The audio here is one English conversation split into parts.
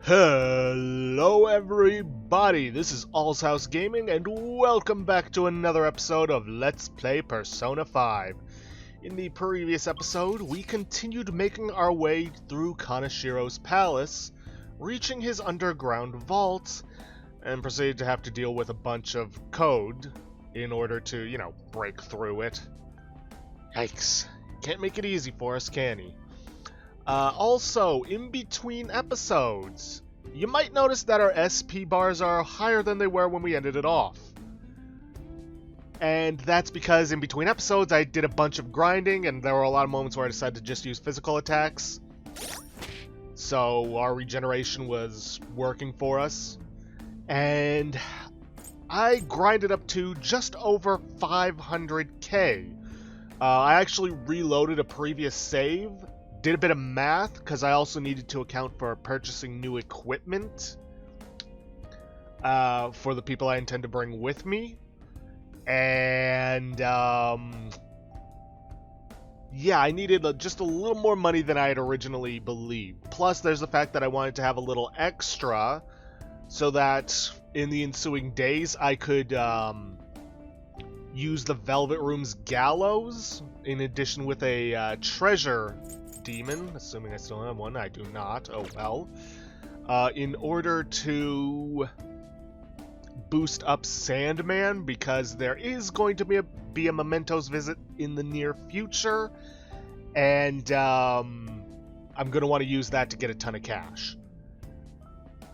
Hello everybody, this is All's House Gaming and welcome back to another episode of Let's Play Persona 5. In the previous episode, we continued making our way through Kaneshiro's palace, reaching his underground vault, and proceeded to have to deal with a bunch of code in order to, break through it. Yikes. Can't make it easy for us, can he? Also, in between episodes, you might notice that our SP bars are higher than they were when we ended it off. And that's because in between episodes I did a bunch of grinding and there were a lot of moments where I decided to just use physical attacks. So our regeneration was working for us. And I grinded up to just over 500k. I actually reloaded a previous save. Did a bit of math, because I also needed to account for purchasing new equipment for the people I intend to bring with me. And, yeah, I needed just a little more money than I had originally believed. Plus, there's the fact that I wanted to have a little extra so that in the ensuing days I could use the Velvet Room's gallows in addition with a treasure demon, assuming I still have one. I do not. Oh well. In order to boost up Sandman, because there is going to be a Mementos visit in the near future, and I'm going to want to use that to get a ton of cash.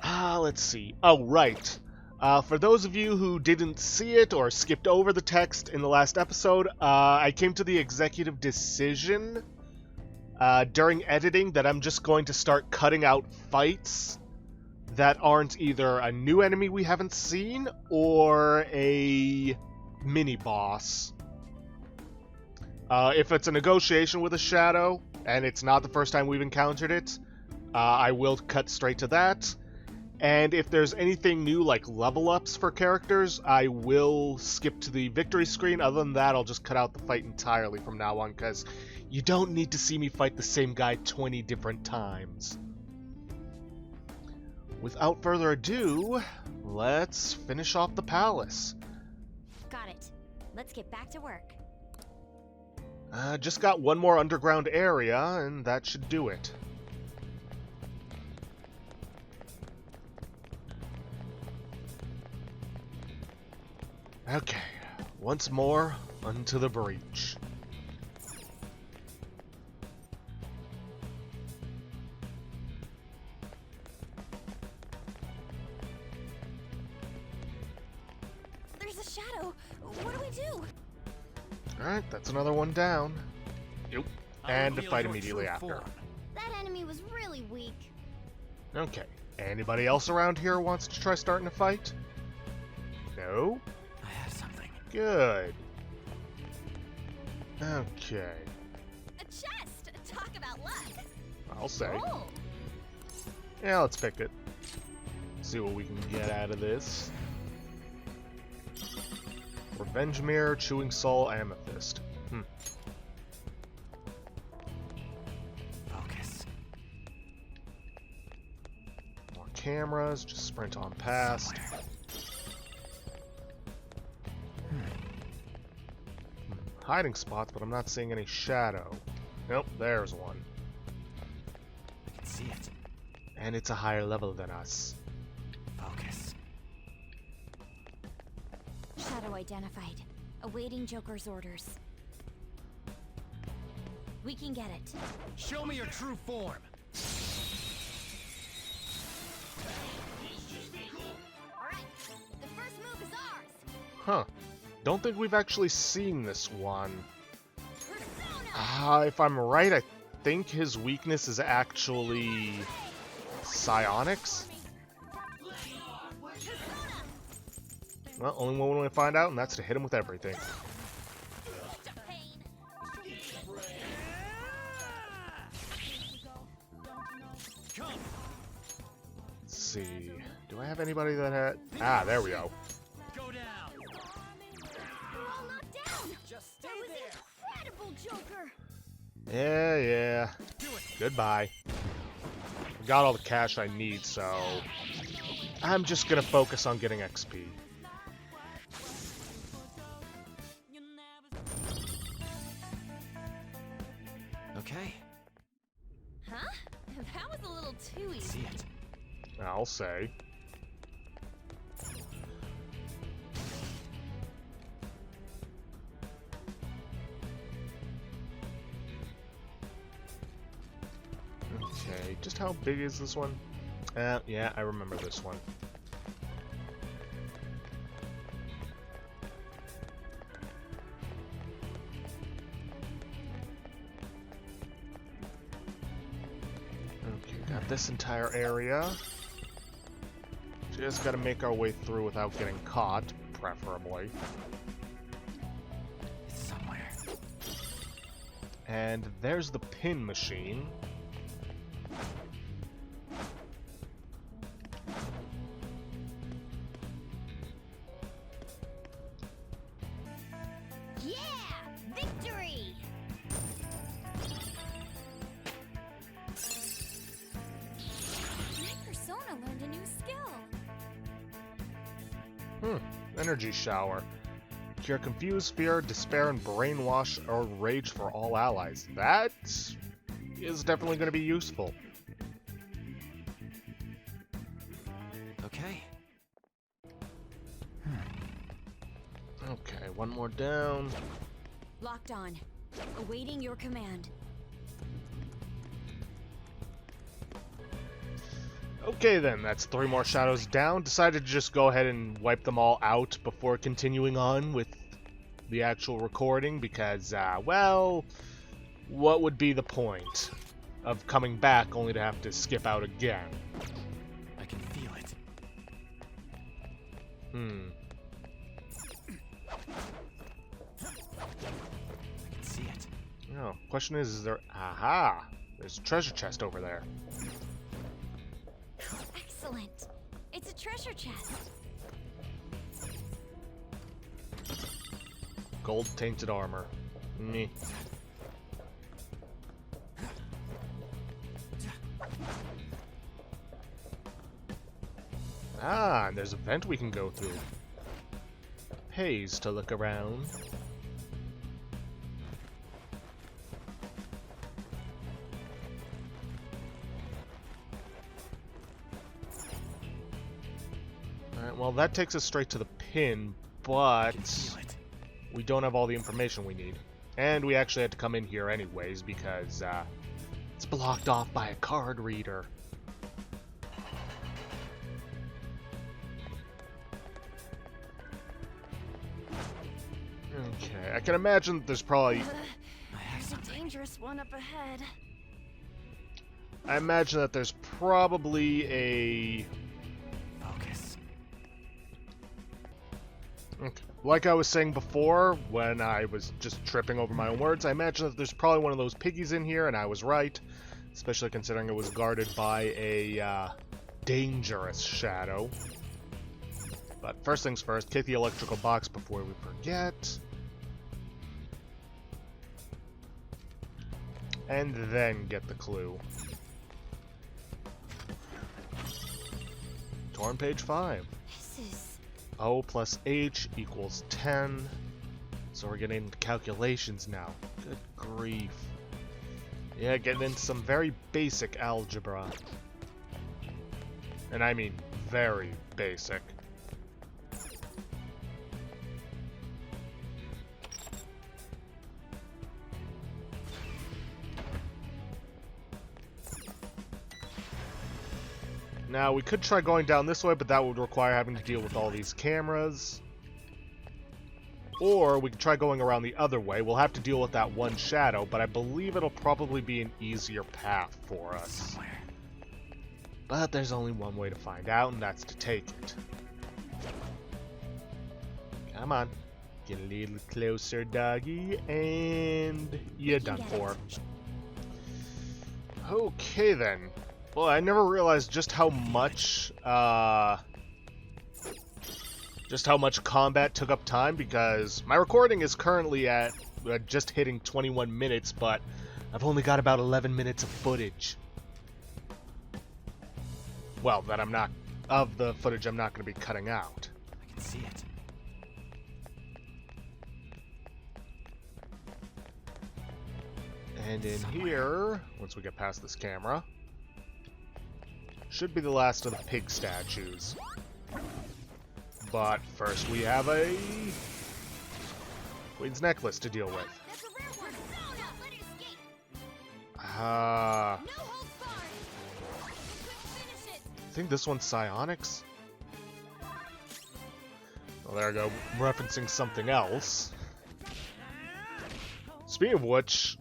Let's see. Oh, right. For those of you who didn't see it or skipped over the text in the last episode, I came to the executive decision during editing that I'm just going to start cutting out fights that aren't either a new enemy we haven't seen or a mini-boss. If it's a negotiation with a shadow, and it's not the first time we've encountered it, I will cut straight to that. And if there's anything new like level ups for characters, I will skip to the victory screen. Other than that, I'll just cut out the fight entirely from now on, because you don't need to see me fight the same guy 20 different times. Without further ado, let's finish off the palace. Got it. Let's get back to work. Just got one more underground area, and that should do it. Okay, once more, unto the breach. There's a shadow. What do we do? Alright, that's another one down. Yep. And to fight immediately after. That enemy was really weak. Okay, anybody else around here wants to try starting a fight? No? I have something. Good. Okay. A chest! Talk about luck! I'll say. Oh. Yeah, let's pick it. See what we can get out of this. Revenge Mirror, Chewing Soul, Amethyst. Focus. More cameras, just sprint on past. Somewhere. Hiding spots, but I'm not seeing any shadow. Nope, there's one. I can see it. And it's a higher level than us. Focus. Shadow identified. Awaiting Joker's orders. We can get it. Show me your true form. Alright, the first move is ours! Huh. Don't think we've actually seen this one. Persona! If I'm right, I think his weakness is actually psionics. Well, only one way to find out, and that's to hit him with everything. Let's see. Do I have anybody that had... Ah, there we go. Go down. We're all knocked down! Just stay That was there. incredible, Joker! Yeah. Do it. Goodbye. got all the cash I need, so I'm just gonna focus on getting XP. Okay. Huh? That was a little too See easy. it. I'll say. Okay, just how big is this one? Yeah, I remember this one. Okay, got this entire area. Just gotta make our way through without getting caught, preferably. It's somewhere. And there's the pin machine. Yeah! Victory! My persona learned a new skill. Energy shower. Cure confuse, fear, despair, and brainwash or rage for all allies. That is definitely going to be useful. Okay. Okay, one more down. Locked on. Awaiting your command. Okay then, that's 3 more shadows down. Decided to just go ahead and wipe them all out before continuing on with the actual recording because, well, what would be the point of coming back only to have to skip out again? I can feel it. I can see it. Oh, question is there... Aha! There's a treasure chest over there. Excellent. It's a treasure chest. Gold-tainted armor. Me. Ah, and there's a vent we can go through. Pays to look around. Alright, well that takes us straight to the pin, I but can feel it. we don't have all the information we need. And we actually had to come in here anyways because it's blocked off by a card reader. Okay, I can imagine that there's probably... I have There's a something. dangerous one up ahead. I imagine that there's probably a... Focus. Okay. Like I was saying before, when I was just tripping over my own words, I imagine that there's probably one of those piggies in here, and I was right. Especially considering it was guarded by a dangerous shadow. But first things first, take the electrical box before we forget. And then get the clue. Torn page 5. This is... O plus H equals 10. So we're getting into calculations now. Good grief. Yeah, getting into some very basic algebra. And I mean very basic. Now, we could try going down this way, but that would require having to deal with all these cameras. Or we could try going around the other way. We'll have to deal with that one shadow, but I believe it'll probably be an easier path for us. Somewhere. But there's only one way to find out, and that's to take it. Come on. Get a little closer, doggy, and you're done for. Okay, then. Well, I never realized just how much combat took up time, because my recording is currently at just hitting 21 minutes, but I've only got about 11 minutes of footage. Well, that I'm not... Of the footage I'm not going to be cutting out. I can see it. And in Somewhere. here, once we get past this camera, should be the last of the pig statues. But first we have a Queen's Necklace to deal with. That's a rare one. No, no, let it escape. Ah, No holds barred. Quick, finish it. I think this one's psionics. Well, there I go, referencing something else. Speaking of which,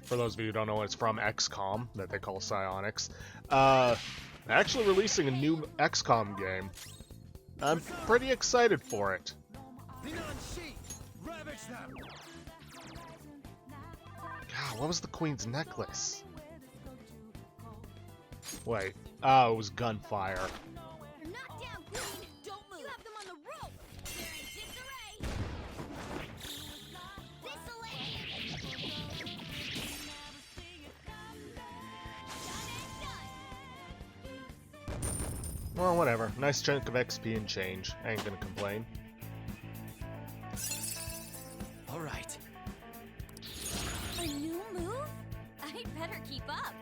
for those of you who don't know what it's from, XCOM, that they call psionics, actually releasing a new XCOM game. I'm pretty excited for it. God, what was the Queen's Necklace? Wait, oh, it was gunfire. You're not down, Queen. Don't move. You have them on the rope. They're in disarray. Well, whatever. Nice chunk of XP and change. I ain't gonna complain. All right. A new move? I'd better keep up.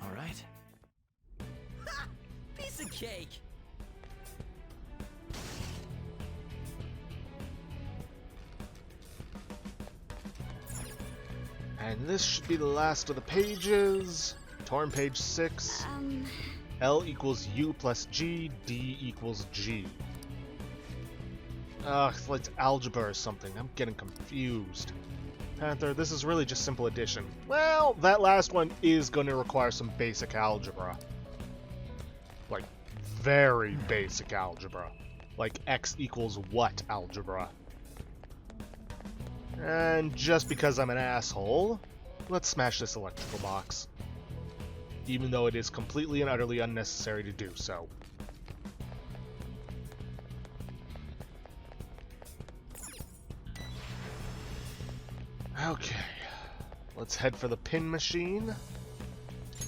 All right. Ha! Piece of cake. And this should be the last of the pages. Torn page 6. L equals U plus G, D equals G. Ugh, it's like algebra or something. I'm getting confused. Panther, this is really just simple addition. Well, that last one is going to require some basic algebra. Like, very basic algebra. Like X equals what algebra. And just because I'm an asshole, let's smash this electrical box. Even though it is completely and utterly unnecessary to do so. Okay, let's head for the pin machine.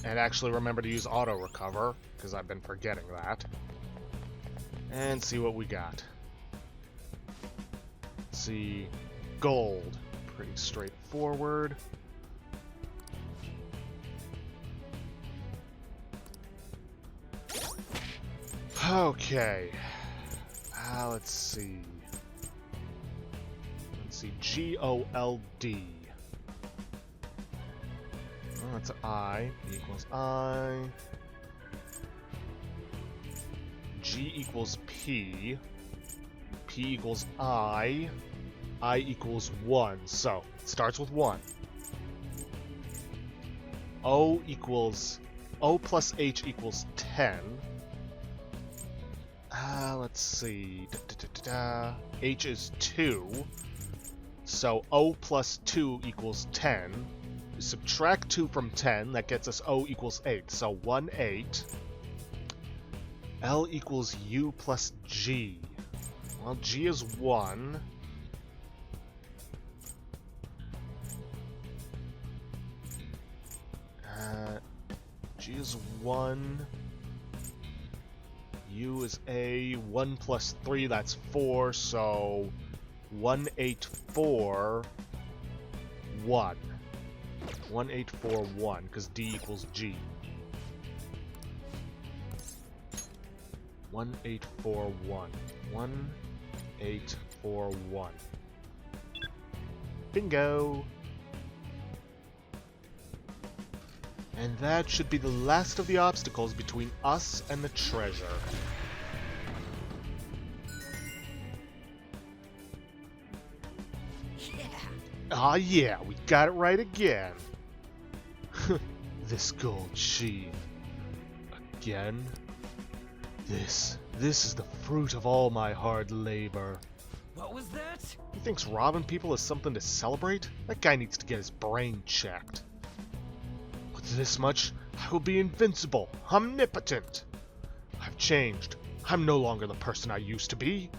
And actually remember to use auto recover, because I've been forgetting that. And see what we got. Let's see, gold, pretty straightforward. Okay, let's see. Let's see, G-O-L-D. Oh, that's I. B equals I. G equals P. P equals I. I equals 1. So, it starts with 1. O equals... O plus H equals 10. Let's see. H is 2. So O plus 2 equals 10. Subtract 2 from 10. That gets us O equals 8. So 1, 8. L equals U plus G. Well, G is 1. G is 1. U is A. 1 plus 3, that's 4. So 1, 8, 4, 1. 1, 8, 4, 1, because D equals G. 1, 8, 4, 1. 1, 8, 4, 1. Bingo! And that should be the last of the obstacles between us and the treasure. Yeah. Ah yeah, we got it right again. This gold sheen. Again? This is the fruit of all my hard labor. What was that? He thinks robbing people is something to celebrate? That guy needs to get his brain checked. With this much, I will be invincible, omnipotent. I've changed. I'm no longer the person I used to be.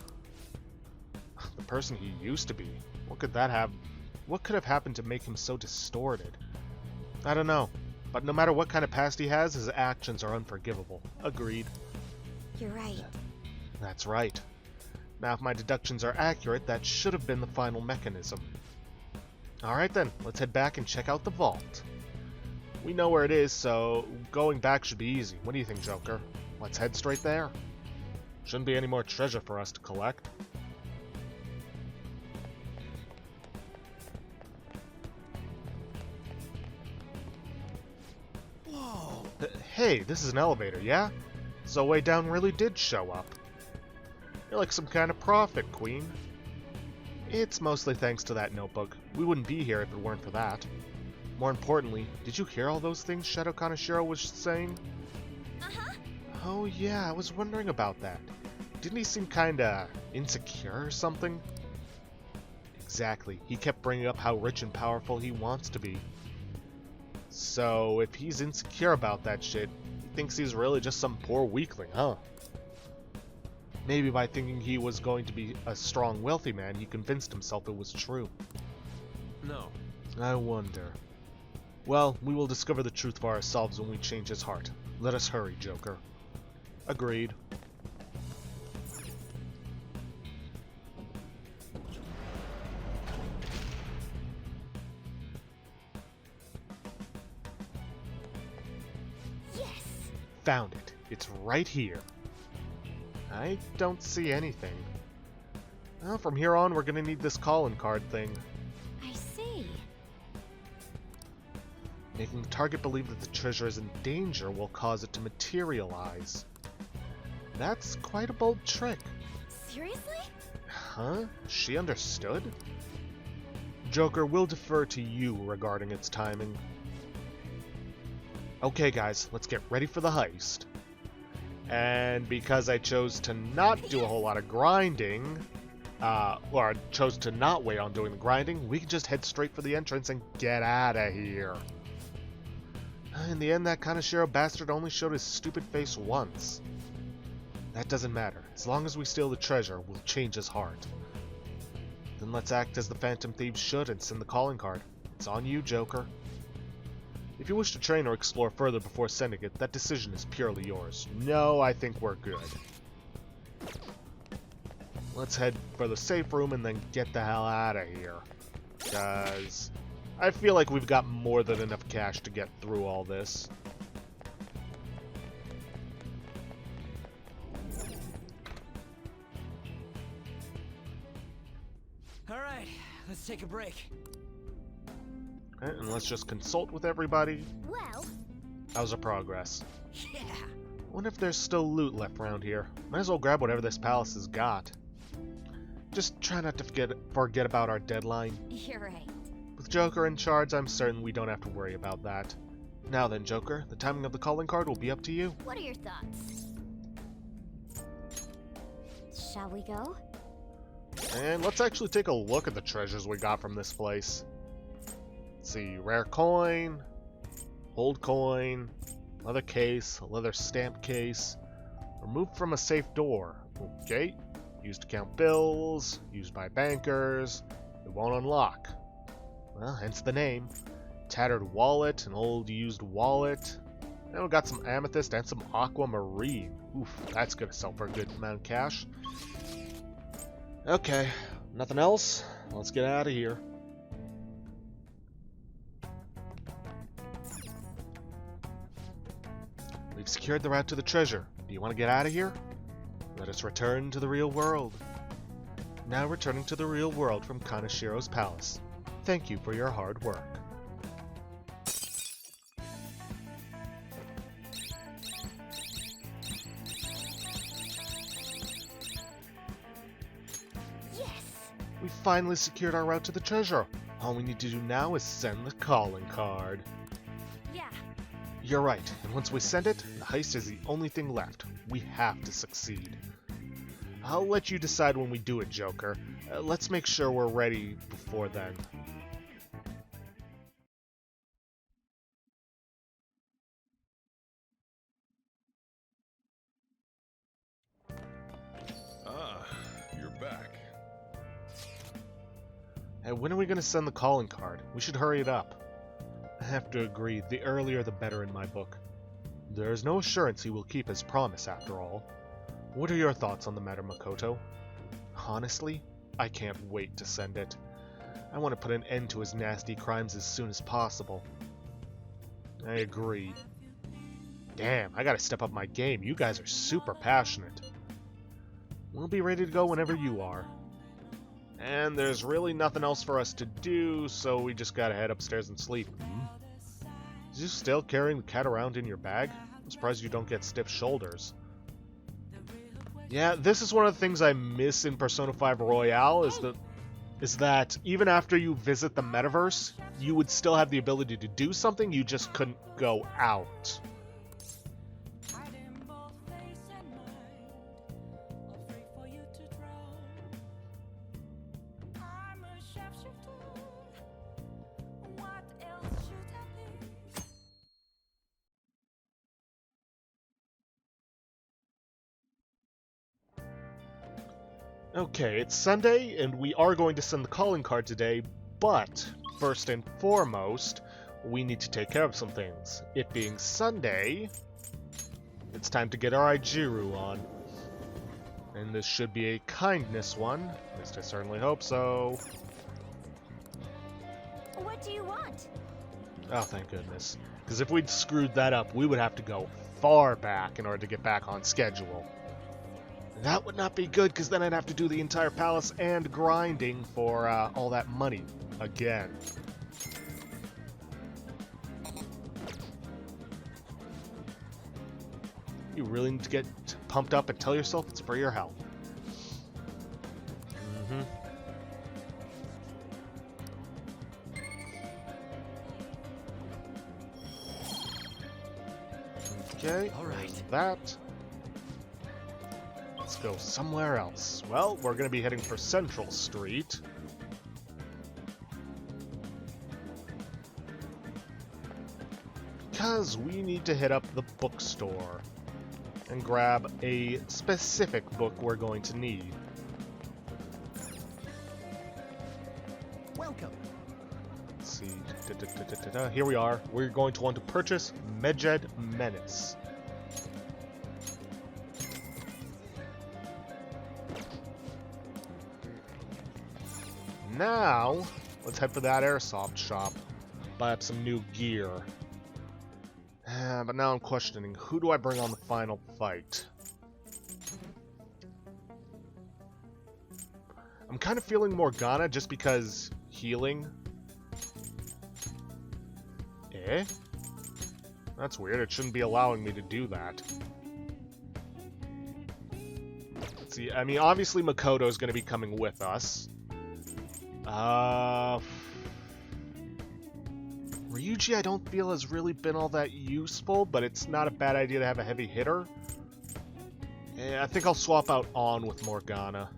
The person he used to be? What could have happened to make him so distorted? I don't know. But no matter what kind of past he has, his actions are unforgivable. Agreed. You're right. That's right. Now, if my deductions are accurate, that should have been the final mechanism. Alright then, let's head back and check out the vault. We know where it is, so going back should be easy. What do you think, Joker? Let's head straight there. Shouldn't be any more treasure for us to collect. Whoa! Hey, this is an elevator, yeah? So way down really did show up. You're like some kind of prophet, Queen. It's mostly thanks to that notebook. We wouldn't be here if it weren't for that. More importantly, did you hear all those things Shadow Kaneshiro was saying? Uh-huh. Oh yeah, I was wondering about that. Didn't he seem kinda insecure or something? Exactly. He kept bringing up how rich and powerful he wants to be. So, if he's insecure about that shit, he thinks he's really just some poor weakling, huh? Maybe by thinking he was going to be a strong, wealthy man, he convinced himself it was true. No. I wonder. Well, we will discover the truth for ourselves when we change his heart. Let us hurry, Joker. Agreed. Yes. Found it. It's right here. I don't see anything. Well, from here on, we're gonna need this calling card thing. I see. Making the target believe that the treasure is in danger will cause it to materialize. That's quite a bold trick. Seriously? Huh? She understood? Joker, we'll defer to you regarding its timing. Okay guys, let's get ready for the heist. And because I chose to not do a whole lot of grinding, or chose to not wait on doing the grinding, we can just head straight for the entrance and get out of here. In the end, that Kaneshiro bastard only showed his stupid face once. That doesn't matter. As long as we steal the treasure, we'll change his heart. Then let's act as the Phantom Thieves should and send the calling card. It's on you, Joker. If you wish to train or explore further before sending it, that decision is purely yours. No, I think we're good. Let's head for the safe room and then get the hell out of here. Because I feel like we've got more than enough cash to get through all this. Alright, let's take a break. Okay, and let's just consult with everybody. Well, How's our progress? Yeah! Wonder if there's still loot left around here. Might as well grab whatever this palace has got. Just try not to forget about our deadline. you're right. With Joker in charge, I'm certain we don't have to worry about that. Now then, Joker, the timing of the calling card will be up to you. What are your thoughts? Shall we go? And let's actually take a look at the treasures we got from this place. Let's see, rare coin, old coin, leather case, a leather stamp case, removed from a safe door. Okay, used to count bills, used by bankers, it won't unlock. Well, hence the name. Tattered wallet, an old used wallet. And we got some amethyst and some aquamarine. Oof, that's gonna sell for a good amount of cash. Okay, nothing else? Let's get out of here. We've secured the route to the treasure. Do you want to get out of here? Let us return to the real world. Now returning to the real world from Kaneshiro's palace. Thank you for your hard work. Yes! We finally secured our route to the treasure. All we need to do now is send the calling card. Yeah. You're right, and once we send it, the heist is the only thing left. We have to succeed. I'll let you decide when we do it, Joker. Let's make sure we're ready before then. Ah, you're back. Hey, when are we going to send the calling card? We should hurry it up. I have to agree, the earlier the better in my book. There is no assurance he will keep his promise after all. What are your thoughts on the matter, Makoto? Honestly, I can't wait to send it. I want to put an end to his nasty crimes as soon as possible. I agree. Damn, I gotta step up my game. You guys are super passionate. We'll be ready to go whenever you are. And there's really nothing else for us to do, so we just gotta head upstairs and sleep. Is you still carrying the cat around in your bag? I'm surprised you don't get stiff shoulders. Yeah, this is one of the things I miss in Persona 5 Royale, is that even after you visit the metaverse, you would still have the ability to do something, you just couldn't go out. Okay, it's Sunday, and we are going to send the calling card today, but first and foremost, we need to take care of some things. It being Sunday, it's time to get our Ijiru on. And this should be a kindness one. At least I certainly hope so. What do you want? Oh, thank goodness. Because if we'd screwed that up, we would have to go far back in order to get back on schedule. That would not be good, because then I'd have to do the entire palace and grinding for all that money again. You really need to get pumped up and tell yourself it's for your health. Okay, All right. That. Let's go somewhere else. Well, we're going to be heading for Central Street. Because we need to hit up the bookstore and grab a specific book we're going to need. Welcome. Let's see. Here we are. We're going to want to purchase Medjed Menace. Now, let's head for that airsoft shop. Buy up some new gear. But now I'm questioning, who do I bring on the final fight? I'm kind of feeling Morgana just because healing. Eh? That's weird, it shouldn't be allowing me to do that. Let's see, I mean, obviously Makoto is going to be coming with us. Ryuji I don't feel has really been all that useful, but it's not a bad idea to have a heavy hitter. And I think I'll swap out On with Morgana.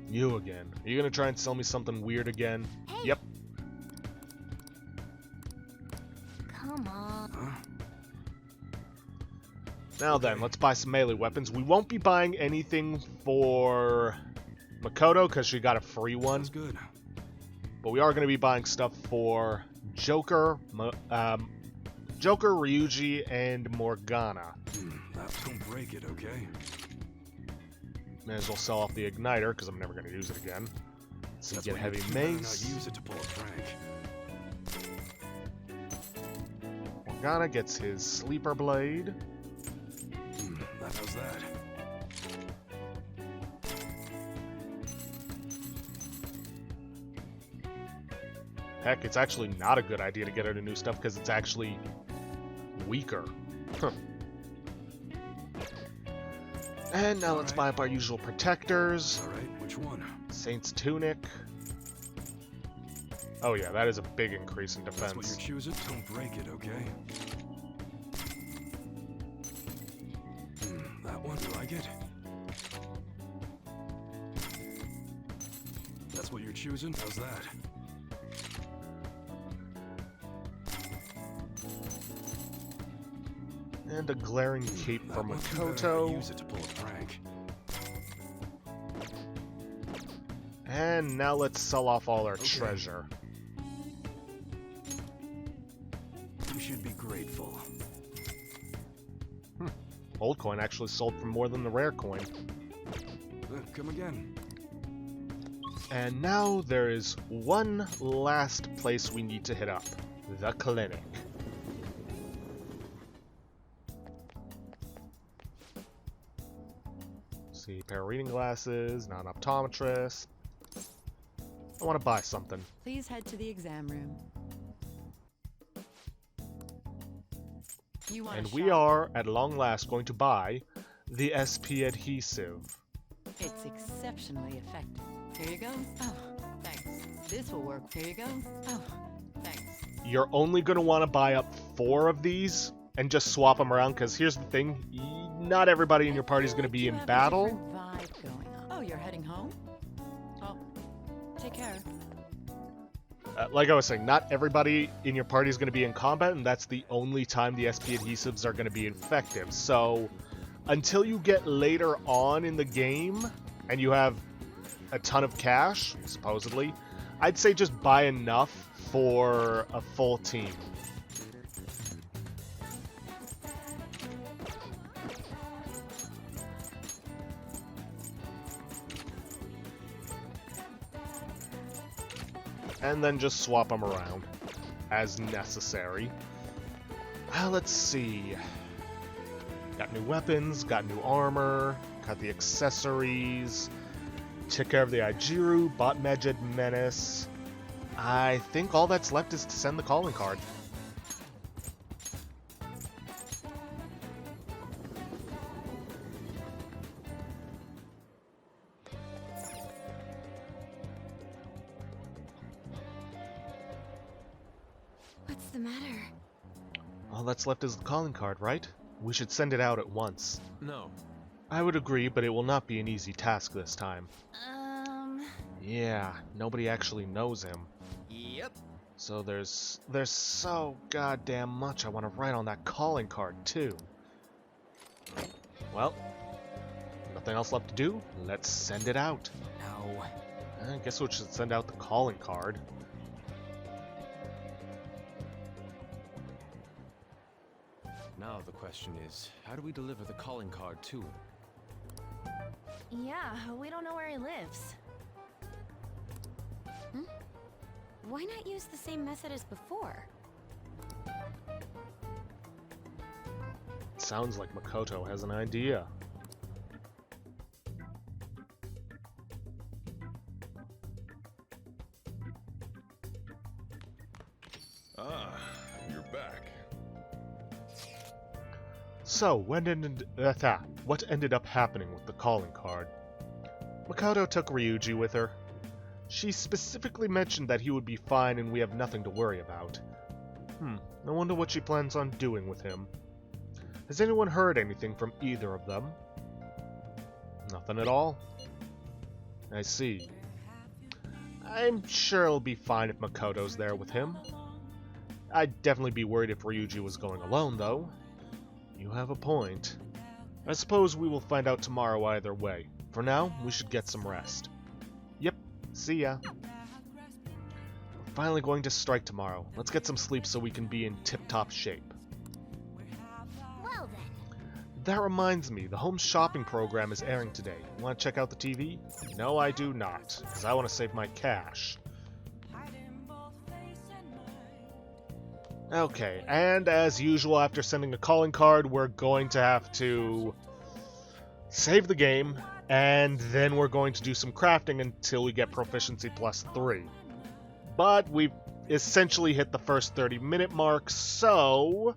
You again. Are you gonna try and sell me something weird again? Hey. Yep. Come on. Now then, let's buy some melee weapons. We won't be buying anything for Makoto because she got a free one. Sounds good. But we are going to be buying stuff for Joker, Ryuji, and Morgana. Don't break it, okay? May as well sell off the igniter because I'm never going to use it again. So you get heavy Not mace. use it to pull a prank. Morgana gets his sleeper blade. How's that? Heck, it's actually not a good idea to get her new stuff because it's actually weaker. Huh. And now let's buy up our usual protectors. All right, which one? Saint's Tunic. Oh yeah, that is a big increase in That's what defense. you're choosing? Don't break it, okay? That one, you like it? That's what you're choosing? How's that? And a glaring cape for That one's too bad I Makoto. use it to pull a prank. And now let's sell off all our Okay. treasure. You should be grateful. Old coin actually sold for more than the rare coin. Come again. And now there is one last place we need to hit up. The clinic. See, pair of reading glasses, not an optometrist. I want to buy something. Please head to the exam room. You want And a we shot? are, at long last, going to buy the SP adhesive. It's exceptionally effective. Here you go. Oh, thanks. This will work. Here you go. Oh, thanks. You're only going to want to buy up 4 of these and just swap them around, because here's the thing, not everybody in your party is going to be in battle. Vibe going on. Oh, you're heading home? Well, take care. Like I was saying, not everybody in your party is going to be in combat, and that's the only time the SP adhesives are going to be effective. So, until you get later on in the game, and you have a ton of cash, supposedly, I'd say just buy enough for a full team. And then just swap them around as necessary. Let's see. Got new weapons, got new armor, got the accessories, took care of the Aijiru, bought Megid Menace. I think all that's left is to send the calling card. What's the matter? All that's left is the calling card, right? We should send it out at once. No. I would agree, but it will not be an easy task this time. Yeah, nobody actually knows him. Yep. So there's so goddamn much I want to write on that calling card, too. Well, nothing else left to do. Let's send it out. No. I guess we should send out the calling card. Now the question is, how do we deliver the calling card to him? Yeah, we don't know where he lives. Why not use the same method as before? Sounds like Makoto has an idea. Ah, you're back. So, what ended up happening with the calling card? Makoto took Ryuji with her. She specifically mentioned that he would be fine and we have nothing to worry about. I wonder what she plans on doing with him. Has anyone heard anything from either of them? Nothing at all? I see. I'm sure it'll be fine if Makoto's there with him. I'd definitely be worried if Ryuji was going alone, though. You have a point. I suppose we will find out tomorrow either way. For now, we should get some rest. Yep, see ya. We're finally going to strike tomorrow. Let's get some sleep so we can be in tip-top shape. Well then. That reminds me, the home shopping program is airing today. Want to check out the TV? No, I do not, because I want to save my cash. Okay, and as usual, after sending a calling card, we're going to have to save the game, and then we're going to do some crafting until we get proficiency +3. But we've essentially hit the first 30-minute mark, so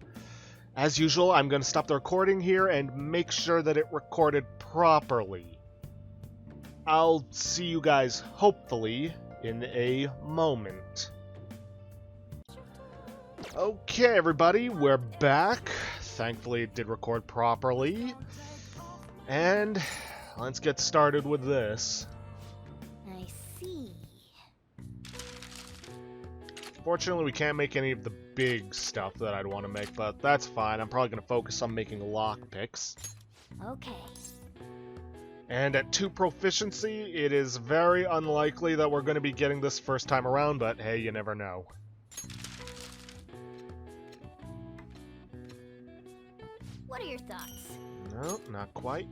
as usual, I'm going to stop the recording here and make sure that it recorded properly. I'll see you guys, hopefully, in a moment. Okay, everybody, we're back. Thankfully, it did record properly. And let's get started with this. I see. Fortunately, we can't make any of the big stuff that I'd want to make, but that's fine. I'm probably going to focus on making lockpicks. Okay. And at 2 proficiency, it is very unlikely that we're going to be getting this first time around, but hey, you never know. What are your thoughts? No, not quite.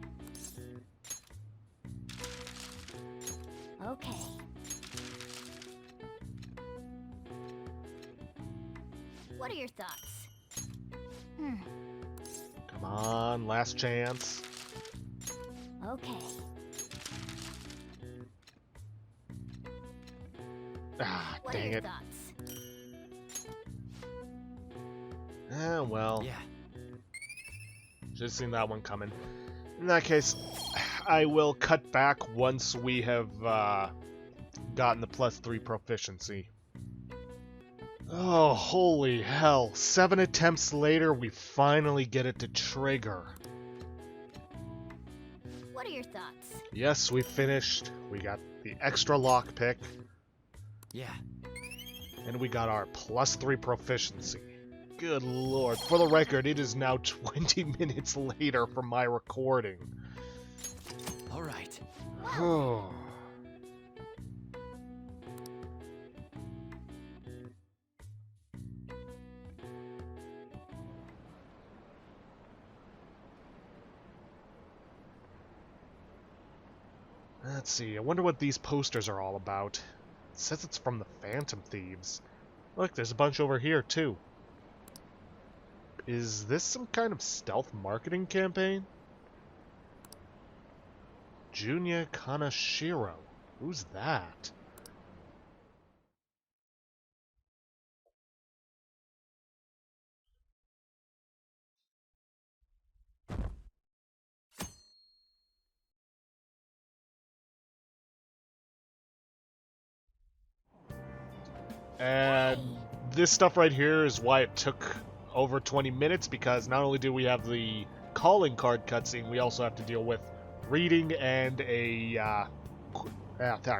Okay. What are your thoughts? Come on, last chance. Okay. Ah, What are dang your it. thoughts? Well, Yeah. should have seen that one coming. In that case, I will cut back once we have gotten the +3 proficiency. Oh, holy hell. 7 attempts later, we finally get it to trigger. What are your thoughts? Yes, we finished. We got the extra lockpick, Yeah. and we got our +3 proficiency. Good lord. For the record, it is now 20 minutes later from my recording. All right. Oh. Let's see, I wonder what these posters are all about. It says it's from the Phantom Thieves. Look, there's a bunch over here, too. Is this some kind of stealth marketing campaign? Bank of Kaneshiro. Who's that? And this stuff right here is why it took over 20 minutes, because not only do we have the calling card cutscene, we also have to deal with reading and a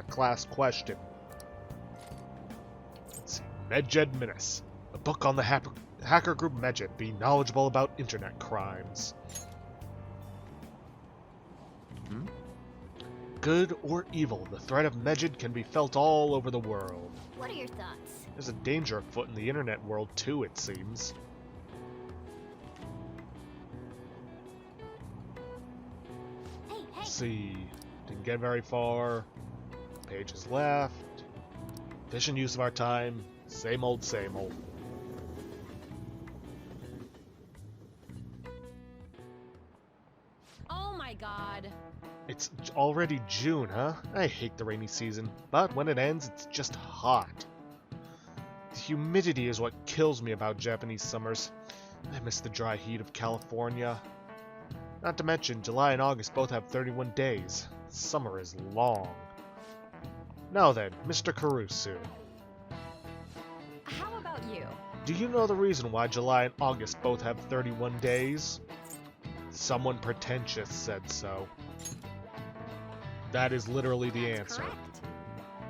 class question. Let's see. Medjed Menace, a book on the hacker group Medjed, be knowledgeable about internet crimes. Good or evil, the threat of Medjed can be felt all over the world. What are your thoughts? There's a danger afoot in the internet world too, it seems. Hey, hey! Let's see. Didn't get very far. Pages left. Efficient use of our time. Same old, same old. Oh my god! It's already June, huh? I hate the rainy season, but when it ends, it's just hot. The humidity is what kills me about Japanese summers. I miss the dry heat of California. Not to mention, July and August both have 31 days. Summer is long. Now then, Mr. Caruso. How about you? Do you know the reason why July and August both have 31 days? Someone pretentious said so. That is literally the answer. Correct.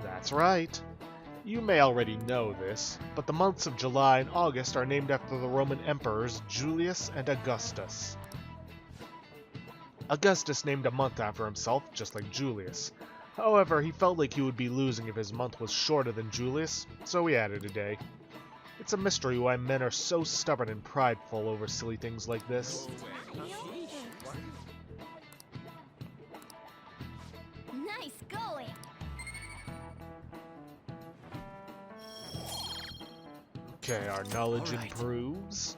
That's right. You may already know this, but the months of July and August are named after the Roman emperors Julius and Augustus. Augustus named a month after himself, just like Julius. However, he felt like he would be losing if his month was shorter than Julius, so he added a day. It's a mystery why men are so stubborn and prideful over silly things like this. Nice going! Okay, our knowledge All right. improves.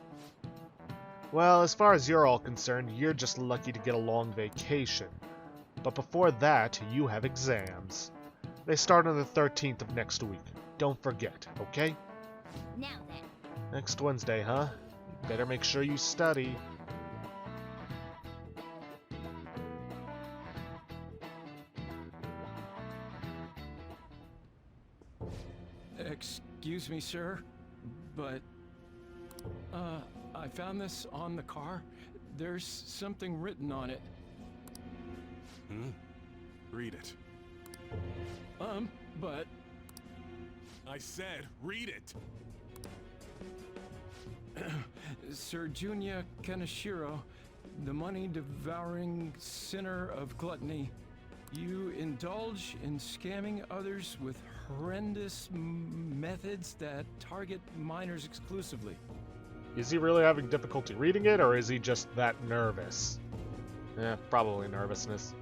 Well, as far as you're all concerned, you're just lucky to get a long vacation. But before that, you have exams. They start on the 13th of next week. Don't forget, okay? Now then. Next Wednesday, huh? You better make sure you study. Excuse me, sir, but I found this on the car. There's something written on it. Read it. But I said, read it. Sir Junya Kaneshiro the money-devouring sinner of gluttony. You indulge in scamming others with horrendous methods that target minors exclusively. Is he really having difficulty reading it, or is he just that nervous? Probably nervousness.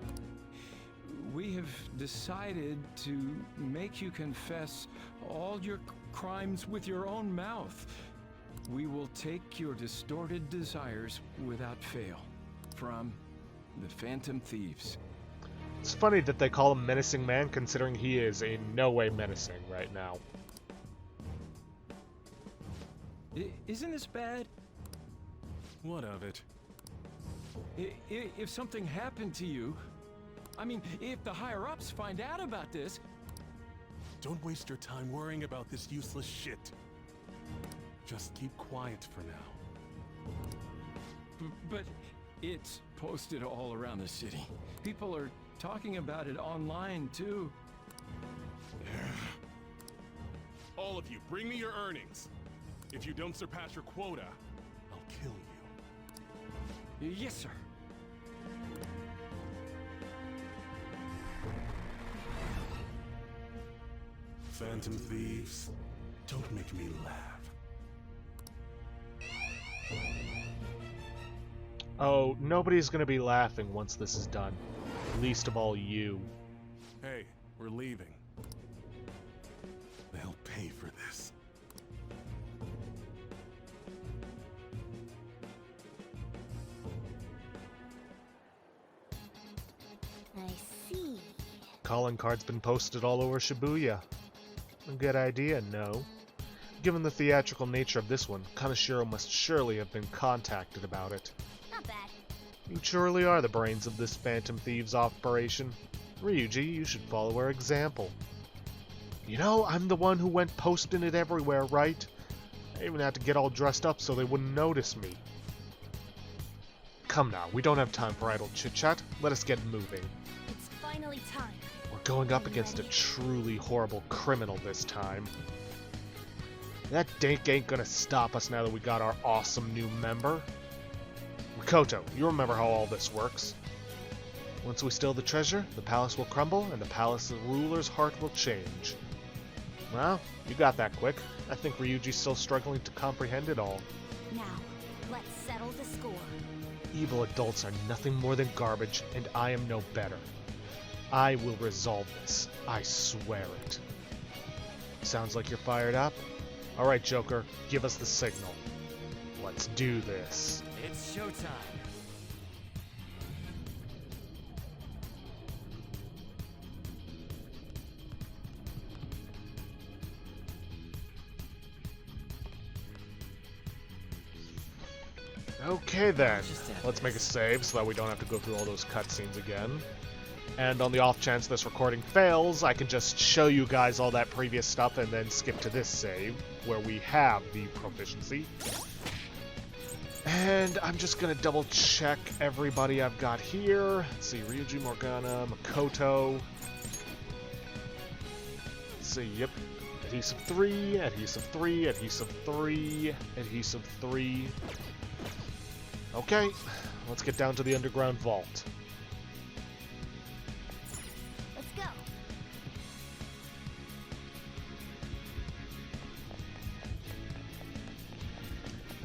We have decided to make you confess all your crimes with your own mouth. We will take your distorted desires without fail. From the Phantom Thieves. It's funny that they call him Menacing Man, considering he is in no way menacing right now. Isn't this bad? What of it? If something happened to you, I mean, if the higher-ups find out about this... Don't waste your time worrying about this useless shit. Just keep quiet for now. But it's posted all around the city. People are talking about it online, too. All of you, bring me your earnings. If you don't surpass your quota, I'll kill you. Yes, sir. Phantom Thieves, don't make me laugh. Oh, nobody's gonna be laughing once this is done. Least of all you. Hey, we're leaving. They'll pay for this. I see. Calling card's been posted all over Shibuya. A good idea, no? Given the theatrical nature of this one, Kaneshiro must surely have been contacted about it. Not bad. You surely are the brains of this Phantom Thieves operation. Ryuji, you should follow our example. You know, I'm the one who went posting it everywhere, right? I even had to get all dressed up so they wouldn't notice me. Come now, we don't have time for idle chit-chat. Let us get moving. It's finally time. We're going up against a truly horrible criminal this time. That dink ain't gonna stop us now that we got our awesome new member. Makoto, you remember how all this works. Once we steal the treasure, the palace will crumble, and the palace ruler's heart will change. Well, you got that quick. I think Ryuji's still struggling to comprehend it all. Now, let's settle the score. Evil adults are nothing more than garbage, and I am no better. I will resolve this. I swear it. Sounds like you're fired up? Alright, Joker, give us the signal. Let's do this. It's showtime. Okay then, let's make a save so that we don't have to go through all those cutscenes again. And on the off chance this recording fails, I can just show you guys all that previous stuff and then skip to this save, where we have the proficiency. And I'm just gonna double check everybody I've got here. Let's see, Ryuji, Morgana, Makoto. Let's see, yep. Adhesive 3, Adhesive 3, Adhesive 3, Adhesive 3. Okay, let's get down to the underground vault. Let's go.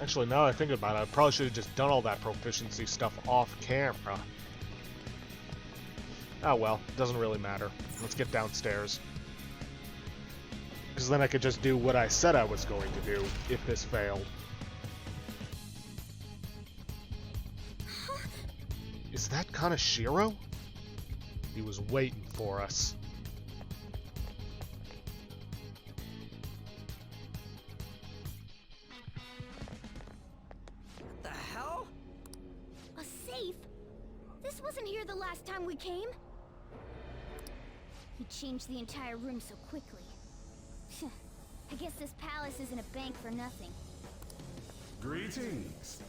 Actually, now that I think about it, I probably should have just done all that proficiency stuff off camera. Oh well, doesn't really matter. Let's get downstairs. Because then I could just do what I said I was going to do, if this failed. Is that Kaneshiro? He was waiting for us. The hell? A safe? This wasn't here the last time we came. He changed the entire room so quickly. I guess this palace isn't a bank for nothing. Greetings.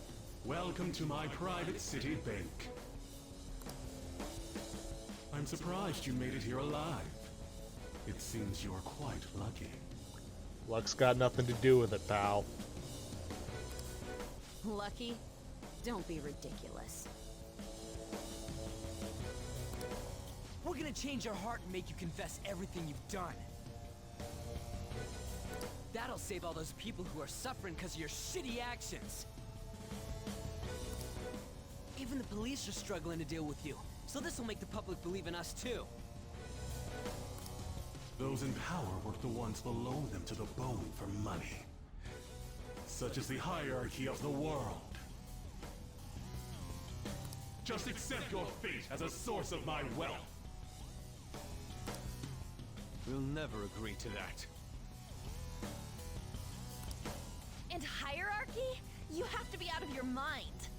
Welcome to my private city bank. I'm surprised you made it here alive. It seems you're quite lucky. Luck's got nothing to do with it, pal. Lucky? Don't be ridiculous. We're gonna change your heart and make you confess everything you've done. That'll save all those people who are suffering because of your shitty actions. Even the police are struggling to deal with you, so this will make the public believe in us too. Those in power work the ones below them to the bone for money. Such is the hierarchy of the world. Just accept your fate as a source of my wealth. We'll never agree to that. And hierarchy? You have to be out of your mind.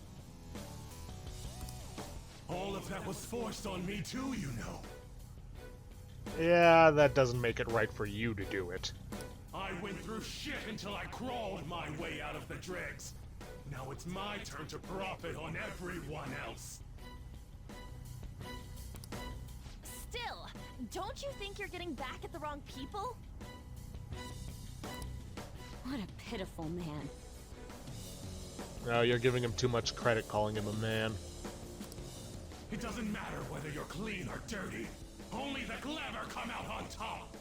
All of that was forced on me too, you know. Yeah, that doesn't make it right for you to do it. I went through shit until I crawled my way out of the dregs. Now it's my turn to profit on everyone else. Still, don't you think you're getting back at the wrong people? What a pitiful man. Oh, you're giving him too much credit calling him a man. It doesn't matter whether you're clean or dirty. Only the clever come out on top.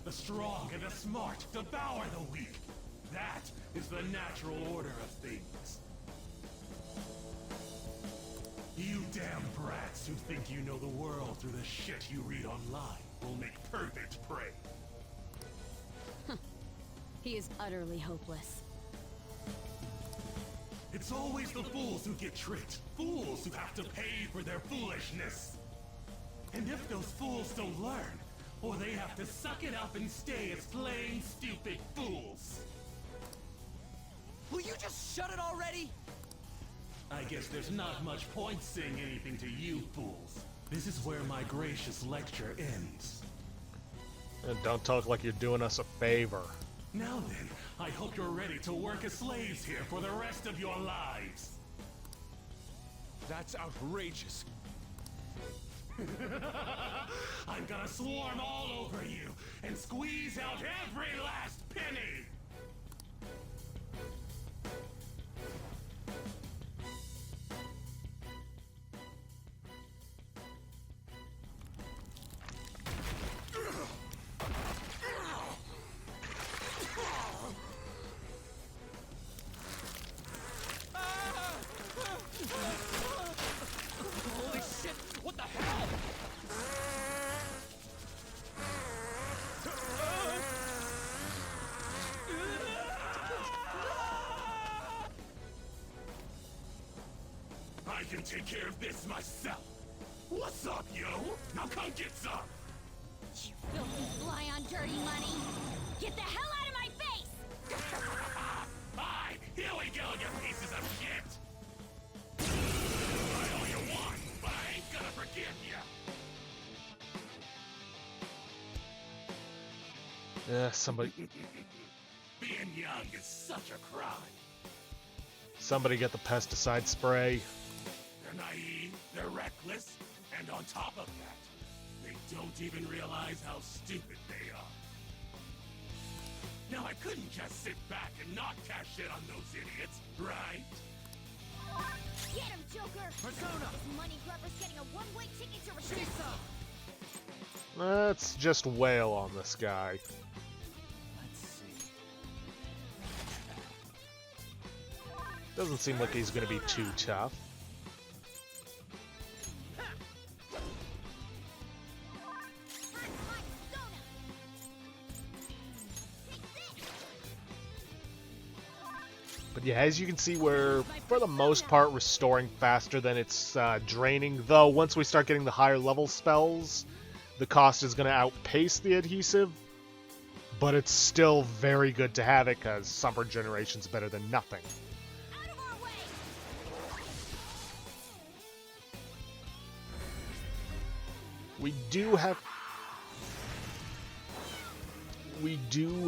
The strong and the smart devour the weak. That is the natural order of things. You damn brats who think you know the world through the shit you read online will make perfect prey. He is utterly hopeless. It's always the fools who get tricked. Fools who have to pay for their foolishness. And if those fools don't learn, or they have to suck it up and stay as plain stupid fools. Will you just shut it already? I guess there's not much point saying anything to you fools. This is where my gracious lecture ends. And don't talk like you're doing us a favor. Now then, I hope you're ready to work as slaves here for the rest of your lives. That's outrageous. I'm gonna swarm all over you and squeeze out every last penny! Holy shit! What the hell? I can take care of this myself. What's up, yo? Now come get some! You filthy fly on dirty money! Get the hell out of my face! Hi! Here we go, you pieces of shit! Try all you want, but I ain't gonna forgive you! Somebody Being young is such a crime. get the pesticide spray. They're naive, they're reckless, and on top of that, they don't even realize how stupid they are. Now I couldn't just sit back and not cash shit on those idiots, right? Get him, Joker! Persona! This money grubber's getting a one-way ticket to resistance! Let's just wail on this guy. Let's see. Doesn't seem like he's gonna be too tough. But yeah, as you can see, we're, for the most part, restoring faster than it's draining. Though, once we start getting the higher level spells, the cost is going to outpace the adhesive. But it's still very good to have it, because some regeneration's better than nothing. Out of our way! We do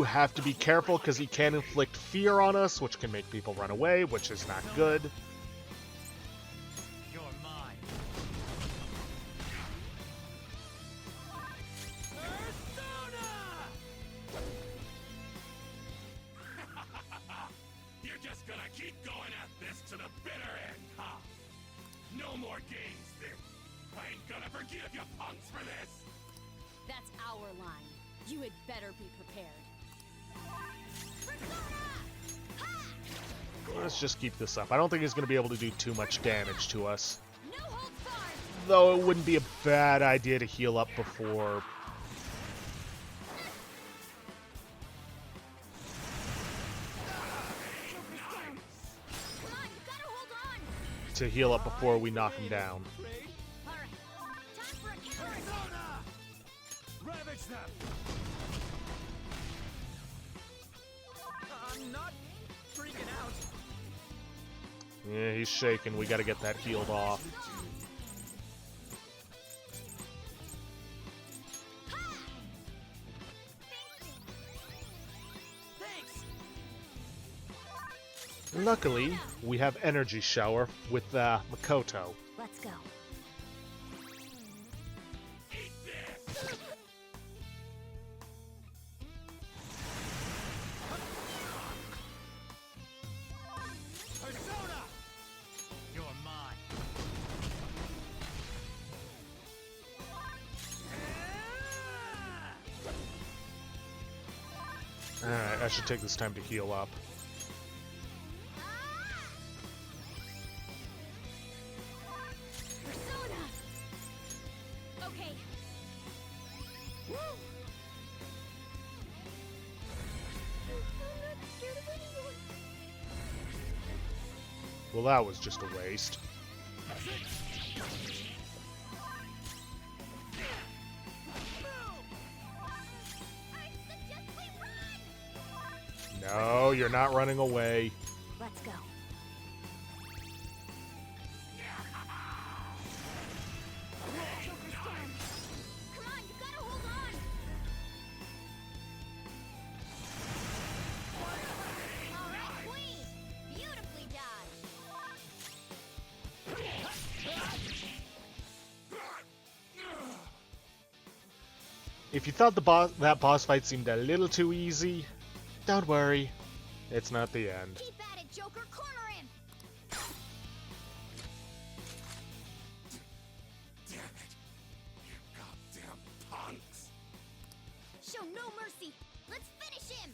have to be careful because he can inflict fear on us, which can make people run away, which is not good. You're mine. You're just gonna Keep going at this to the bitter end, huh? No more games, then. I ain't gonna forgive you punks for this. That's our line. You had better be prepared. Let's just keep this up. I don't think he's going to be able to do too much damage to us. No holds barred. Though it wouldn't be a bad idea to heal up before... Come on, you gotta hold on. to heal up before we knock him down. All right, time for a counter. Ravage them! I'm not freaking out. Yeah, he's shaking. We got to get that healed off. Thanks! Luckily, we have Energy Shower with Makoto. Let's go. Persona! You're mine. Alright, I should take this time to heal up. Persona. Okay. Woo. I'm not scared of anyone. Well, that was just a waste. I suggest we run. No, you're not running away. Let's go. Come on, you gotta hold on. All right, Queen. Beautifully dodged. If you thought that boss fight seemed a little too easy, don't worry. It's not the end. Keep at it, Joker. Corner him. Damn it. You goddamn punks. Show no mercy. Let's finish him.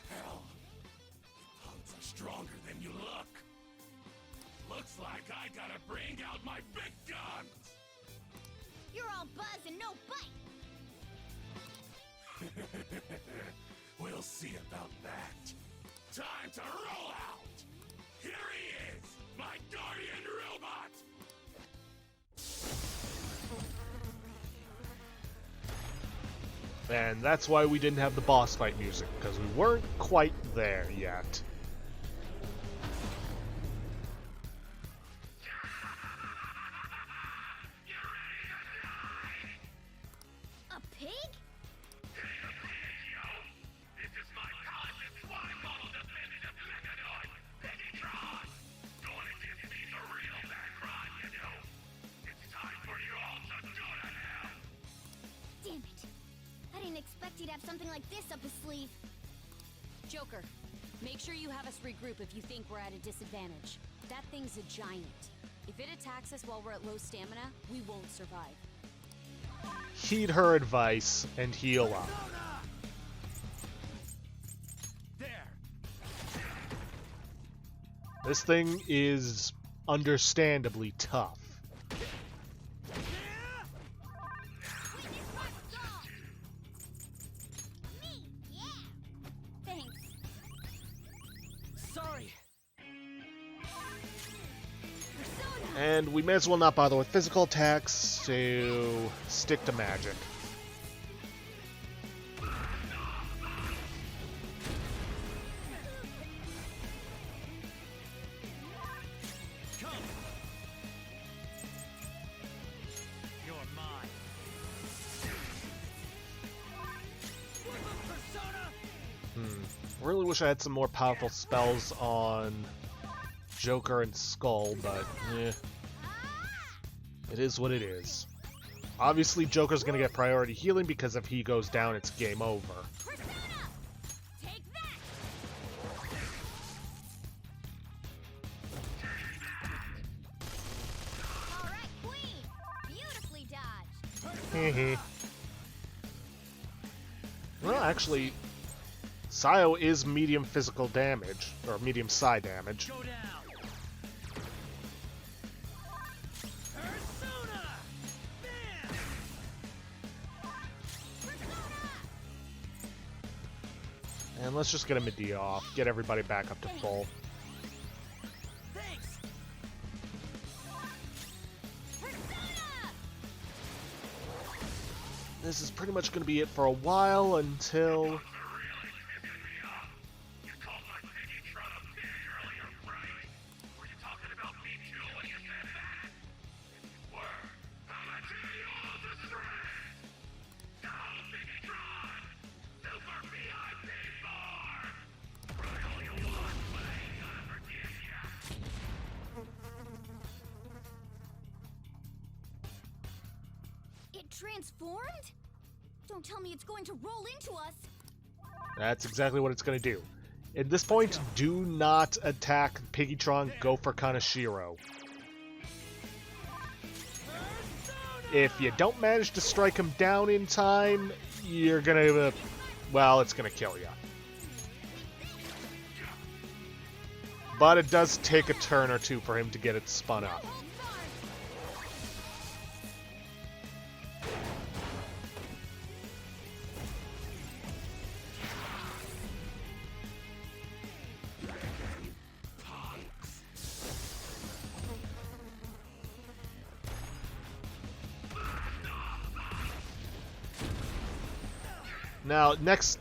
Hell. You punks are stronger than you look. Looks like I gotta bring out my big guns. You're all buzz and no bite. We'll see about that. Time to roll out. Here he is, my guardian robot. And that's why we didn't have the boss fight music, because we weren't quite there yet. A pig? This is my conscious swine model defendant of Mechanoid, Pegatron. Going against me is a real bad crime, you know. It's time for you all to go to hell. Damn it. I didn't expect he'd have something like this up his sleeve. Joker, make sure you have us regroup if you think we're at a disadvantage. That thing's a giant. If it attacks us while we're at low stamina, we won't survive. Heed her advice and heal up. There. This thing is understandably tough. Me, yeah. Thanks. Sorry! Persona! And we may as well not bother with physical attacks to stick to magic. Come. You're mine. Persona! Really wish I had some more powerful spells on Joker and Skull, but it is what it is. Obviously, Joker's gonna get priority healing because if he goes down, it's game over. Persona! Take that! Alright, Queen! Beautifully dodged! Well, actually, Sayo is medium physical damage, or medium psi damage. Go down. Persona! Bam! And let's just get a Medea off, get everybody back up to full. Thanks. This is pretty much going to be it for a while until... It transformed? Don't tell me it's going to roll into us! That's exactly what it's going to do. At this point, do not attack Piggytron, go for Kaneshiro. If you don't manage to strike him down in time, you're gonna... well, it's gonna kill you. But it does take a turn or two for him to get it spun up. Now, next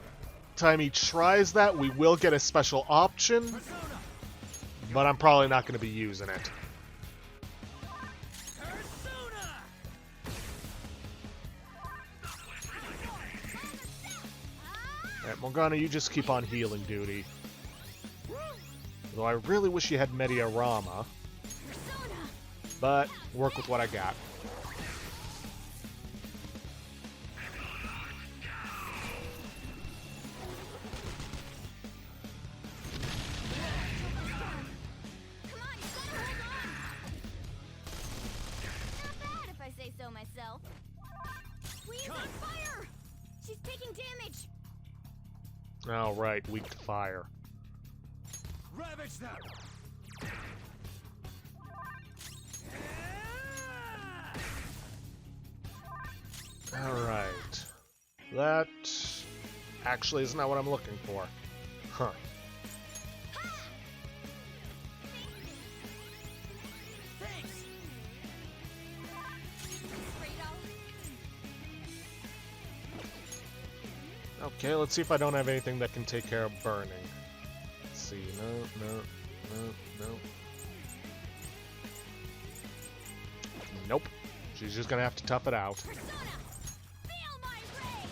time he tries that, we will get a special option, but I'm probably not going to be using it. Alright, Morgana, you just keep on healing duty. Though I really wish you had Mediarama, but work with what I got. Myself. Queen's on fire! She's taking damage! Alright, weak to fire. Ravage them! Alright. That actually is not what I'm looking for. Huh. Okay, let's see if I don't have anything that can take care of burning. Let's see. No. Nope. She's just gonna have to tough it out. Persona! Feel my rage!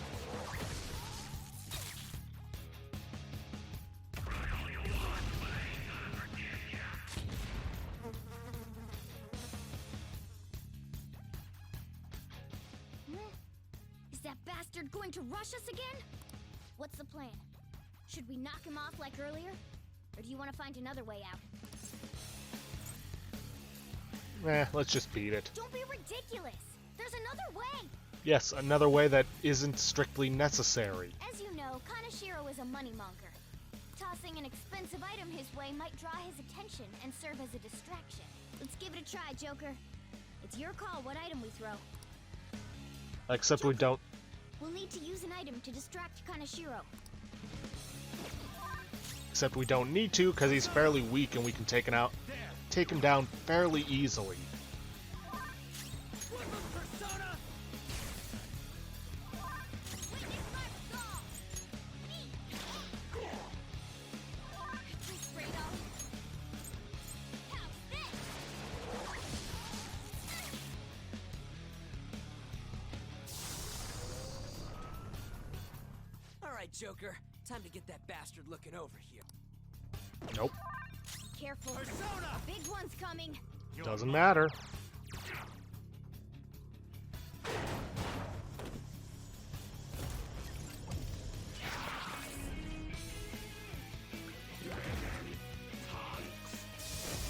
Is that bastard going to rush us again? What's the plan? Should we knock him off like earlier? Or do you want to find another way out? Let's just beat it. Don't be ridiculous! There's another way! Yes, another way that isn't strictly necessary. As you know, Kaneshiro is a moneymonger. Tossing an expensive item his way might draw his attention and serve as a distraction. Let's give it a try, Joker. It's your call what item we throw. Except we don't... We'll need to use an item to distract Kaneshiro. Except we don't need to, because he's fairly weak and we can take him down fairly easily. Alright, Joker. Time to get that bastard looking over here. Nope. Careful. A big one's coming. Doesn't matter.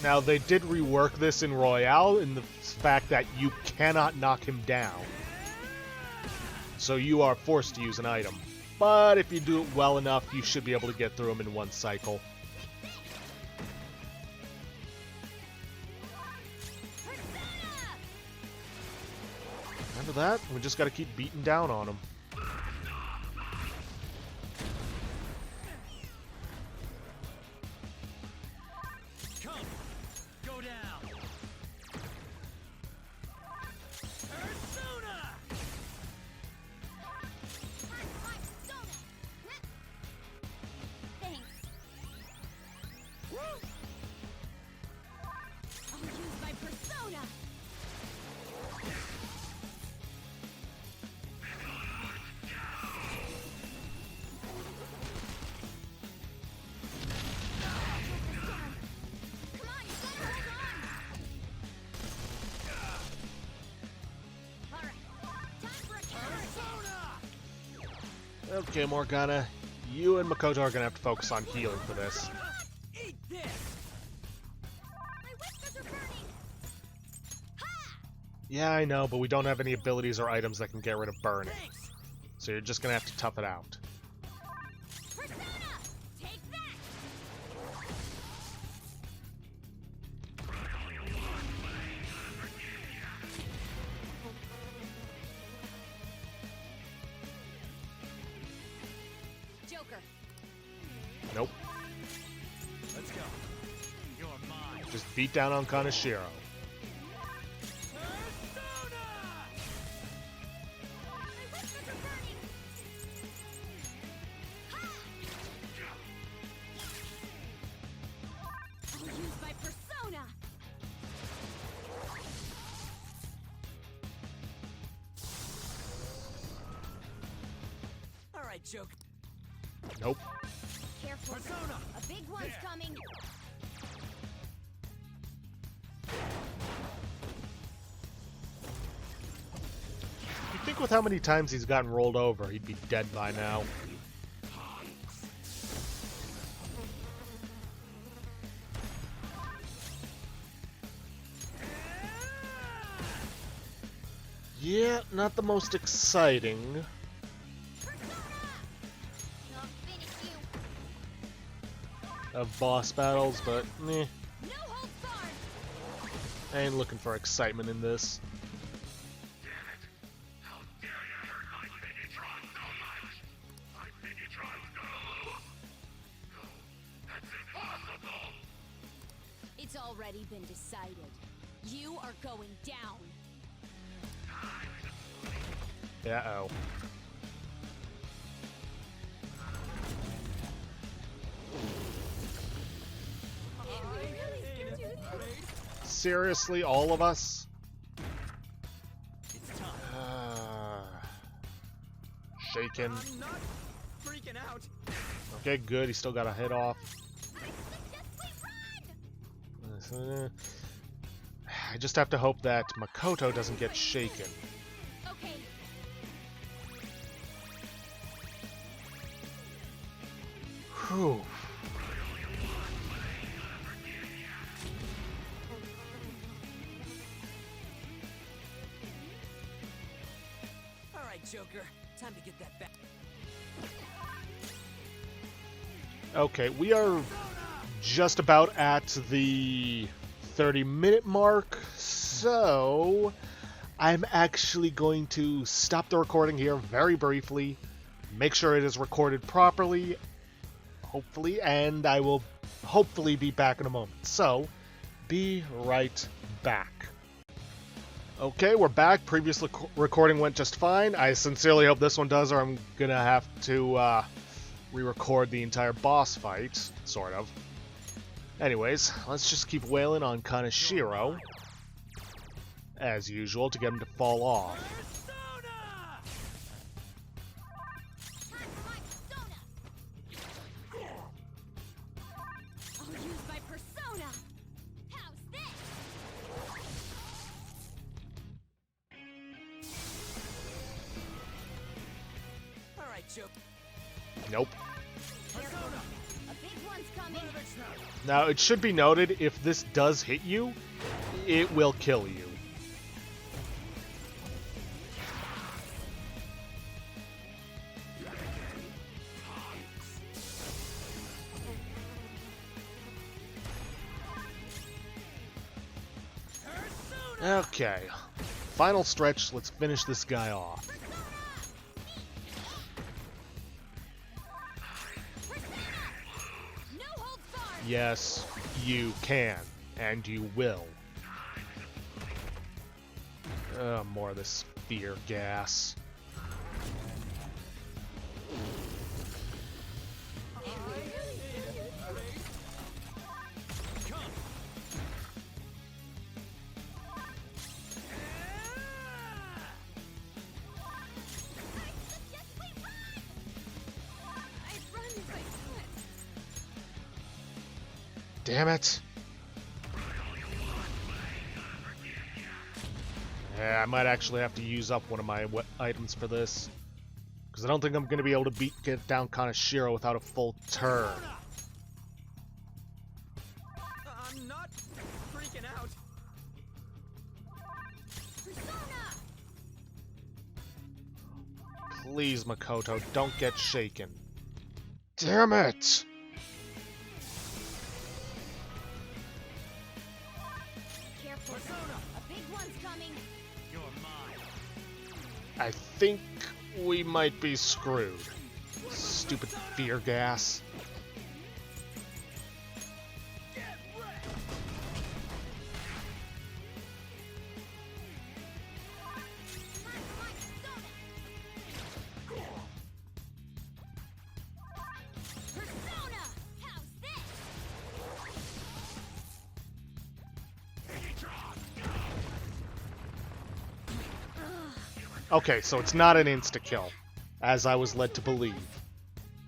Now, they did rework this in Royale in the fact that you cannot knock him down. So you are forced to use an item. But if you do it well enough, you should be able to get through him in one cycle. After that, we just gotta keep beating down on him. Come, go down. Persona. Thanks. I'll use my persona. Come on, you better hold on. All right, time for a counter. Okay, Morgana, you and Makoto are gonna have to focus on healing for this. Eat this. My whiskers are burning. Ha! Yeah, I know, but we don't have any abilities or items that can get rid of burning. Thanks. So you're just gonna have to tough it out. Persona, take that. Joker. Nope. Let's go. You're mine. Just beat down on Kaneshiro. Persona. My whiskers are burning. Ha! I'll use my persona. All right, Joker. Nope. Careful. Persona. A big one's coming. You'd think with how many times he's gotten rolled over, he'd be dead by now. Yeah, not the most exciting I'll finish you. of boss battles, but meh, No holds barred. I ain't looking for excitement in this. It's already been decided. You are going down. Uh-oh. Seriously, all of us? It's time. Shaken. I'm not freaking out. Okay, good. He still got a hit off. I just have to hope that Makoto doesn't get shaken. Okay. Whew. All right, Joker. Time to get that back. Okay, we are just about at the 30-minute mark, so I'm actually going to stop the recording here very briefly, make sure it is recorded properly, hopefully, and I will hopefully be back in a moment. So, be right back. Okay, we're back. Previous recording went just fine. I sincerely hope this one does, or I'm gonna have to re-record the entire boss fight, sort of. Anyways, let's just keep wailing on Kaneshiro, as usual, to get him to fall off. Persona! Time for my persona. I'll use my persona. How's this? All right, Joker. Nope. Persona! big one's coming. Now, it should be noted, if this does hit you, it will kill you. Okay. Final stretch, let's finish this guy off. No holds barred. Yes, you can, and you will. More of this fear gas. Damn it. Yeah, I might actually have to use up one of my items for this. Because I don't think I'm going to be able to get down Kaneshiro without a full turn. I'm not freaking out. Please, Makoto, don't get shaken. Damn it! Careful. A big one's coming. You're mine. I think we might be screwed. Stupid fear gas. Persona! How's this? Okay, so it's not an insta-kill, as I was led to believe.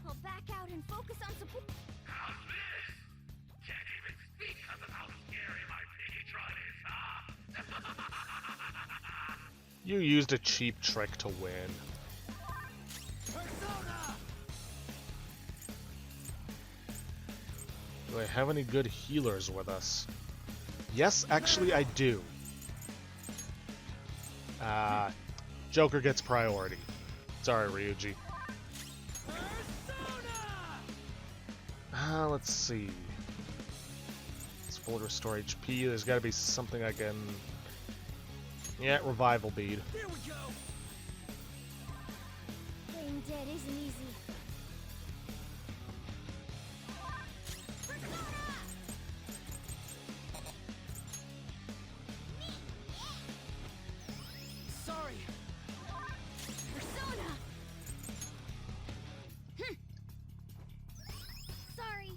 I'll back out and focus on support. You used a cheap trick to win. Do I have any good healers with us? Yes, actually I do. Joker gets priority. Sorry, Ryuji. Let's see. It's full restore HP. There's got to be something I can... Yeah, revival bead. Here we go. Playing dead isn't easy. Sorry. Persona! Sorry.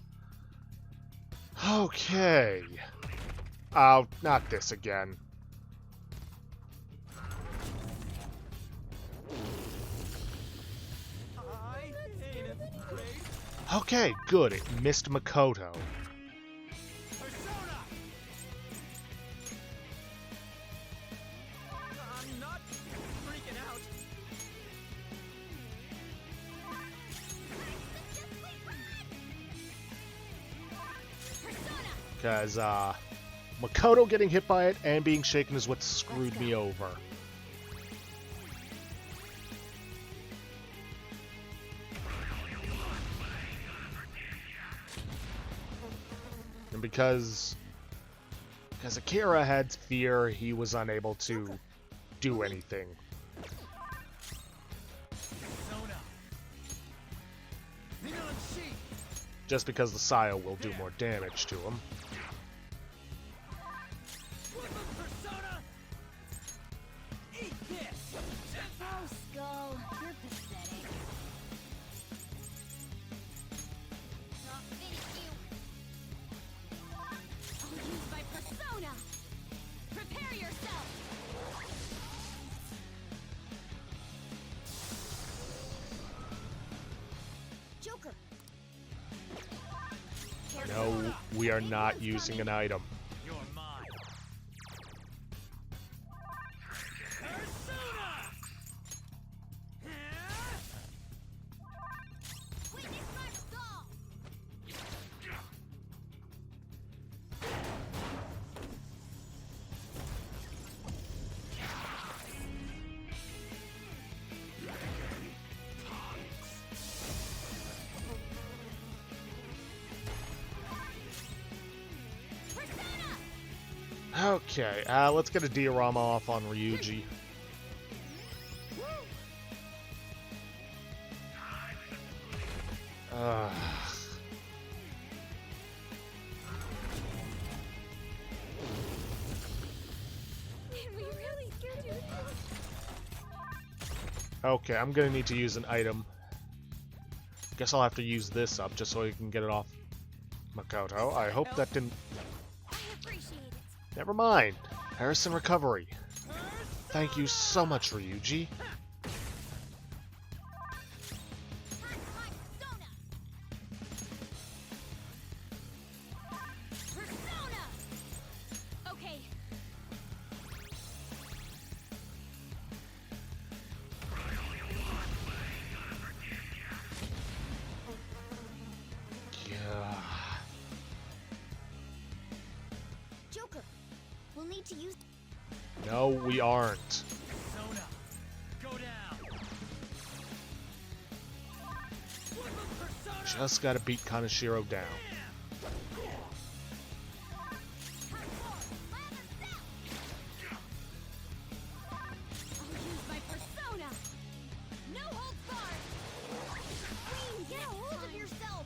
Okay. Oh, not this again. I hate it. Great. Okay, good. It missed Makoto. Persona. I'm not freaking out. Because, Makoto getting hit by it and being shaken is what screwed me over. And because Akira had fear, he was unable to do anything. Persona. Just because the Sayo will do more damage to him. Persona. Eat this. Oh, Skull, you're pathetic. Not finish you. I'll use my persona. Prepare yourself. Joker. No, we are not using an item. You're mine. Persona. Witness my skull. Okay, let's get a diorama off on Ryuji. Did we really do this? Okay, I'm gonna need to use an item. Guess I'll have to use this up just so I can get it off Makoto. I hope that didn't... I appreciate it. Never mind. Harrison recovery. Thank you so much, Ryuji. Persona! Okay. Yeah. Joker, we'll need to use... No, we aren't. Persona, go down. Persona. Just gotta beat Kaneshiro down. I'll use my persona! No holds barred! Queen, get a hold of yourself!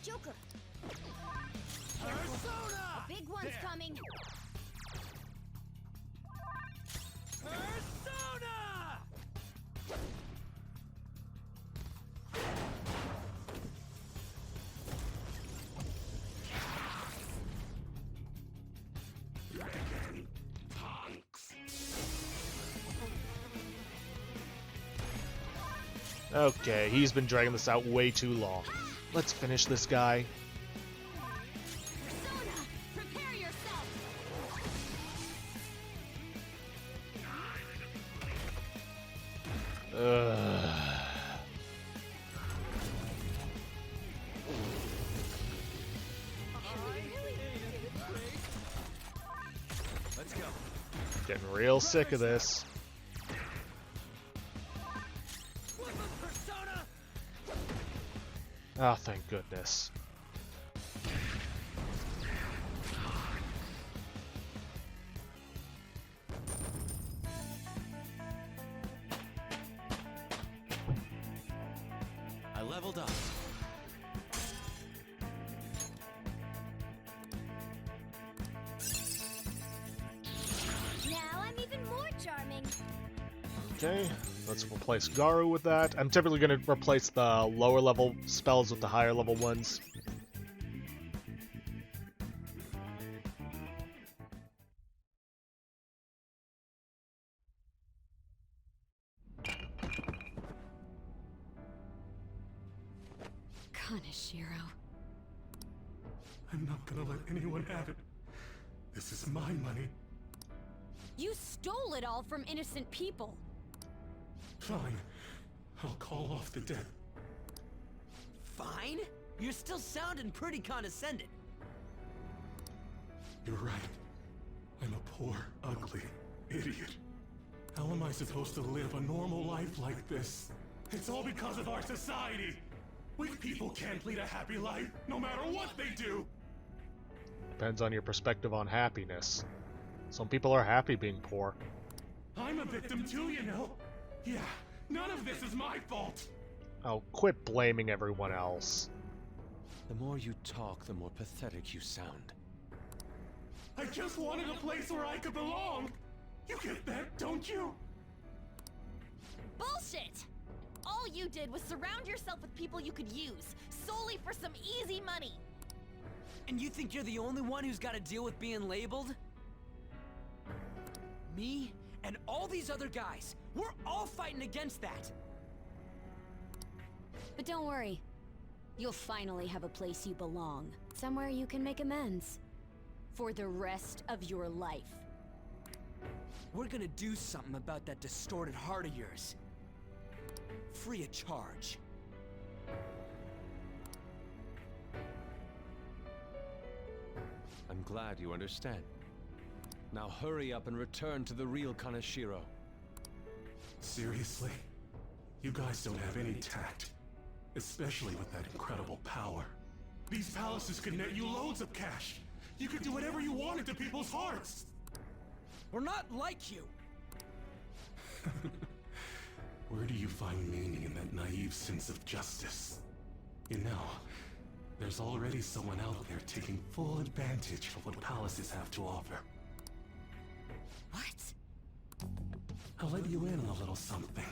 Joker! Persona. A big one's coming! Persona. Okay, he's been dragging this out way too long. Let's finish this guy. Persona! Prepare yourself! Let's go. Getting real sick of this. Persona. Oh, thank goodness. I leveled up. Now I'm even more charming! Okay, let's replace Garu with that. I'm typically going to replace the lower level spells with the higher level ones. Kaneshiro. I'm not gonna let anyone have it. This is my money. You stole it all from innocent people! Fine. I'll call off the debt. Fine. You're still sounding pretty condescending. You're right. I'm a poor, ugly idiot. How am I supposed to live a normal life like this? It's all because of our society. Weak people can't lead a happy life, no matter what they do. Depends on your perspective on happiness. Some people are happy being poor. I'm a victim too, you know. Yeah, none of this is my fault. Oh, quit blaming everyone else. The more you talk, the more pathetic you sound. I just wanted a place where I could belong. You get that, don't you? Bullshit! All you did was surround yourself with people you could use, solely for some easy money. And you think you're the only one who's got to deal with being labeled? Me and all these other guys, we're all fighting against that. But don't worry. You'll finally have a place you belong. Somewhere you can make amends. For the rest of your life. We're gonna do something about that distorted heart of yours. Free of charge. I'm glad you understand. Now hurry up and return to the real Kaneshiro. Seriously? You guys don't have any tact. Especially with that incredible power. These palaces could net you loads of cash. You could do whatever you wanted to people's hearts. We're not like you. Where do you find meaning in that naive sense of justice? You know, there's already someone out there taking full advantage of what palaces have to offer. What? I'll let you in on a little something.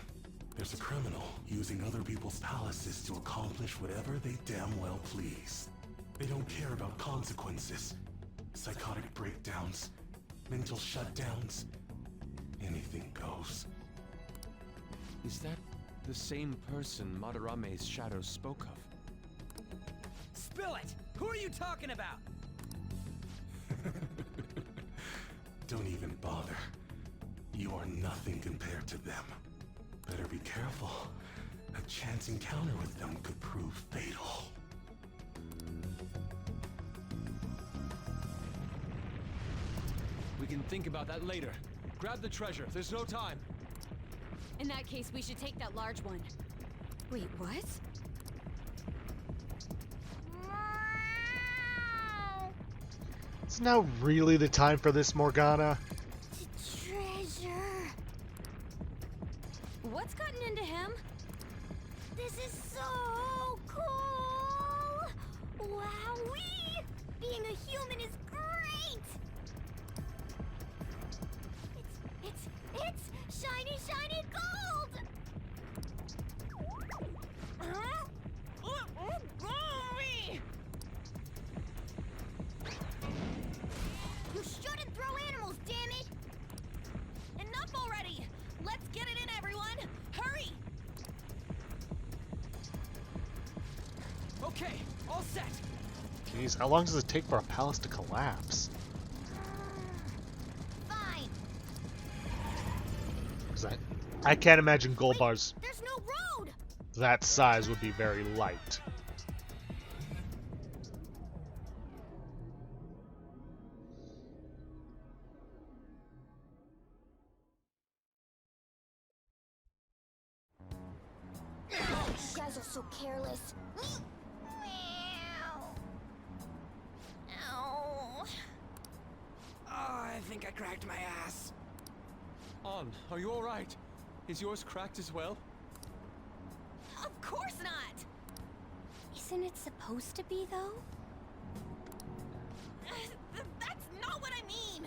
There's a criminal using other people's palaces to accomplish whatever they damn well please. They don't care about consequences. Psychotic breakdowns, mental shutdowns, anything goes. Is that the same person Madarame's shadow spoke of? Spill it! Who are you talking about? Don't even bother. You are nothing compared to them. Better be careful. A chance encounter with them could prove fatal. We can think about that later. Grab the treasure. There's no time. In that case, we should take that large one. Wait, what? Is now really the time for this, Morgana? Treasure. What's gotten into him? This is so cool! Wowee! Being a human is great! It's shiny, shiny gold! Huh? You shouldn't throw animals, damn it! Enough already! Let's get it in, everyone! Hurry! Okay, all set. Jeez, how long does it take for a palace to collapse? Fine. 'Cause I can't imagine gold bars There's no road! that size would be very light. You guys are so careless. Ow. Oh, I think I cracked my ass. On, are you alright? Is yours cracked as well? Of course not! Isn't it supposed to be, though? That's not what I mean!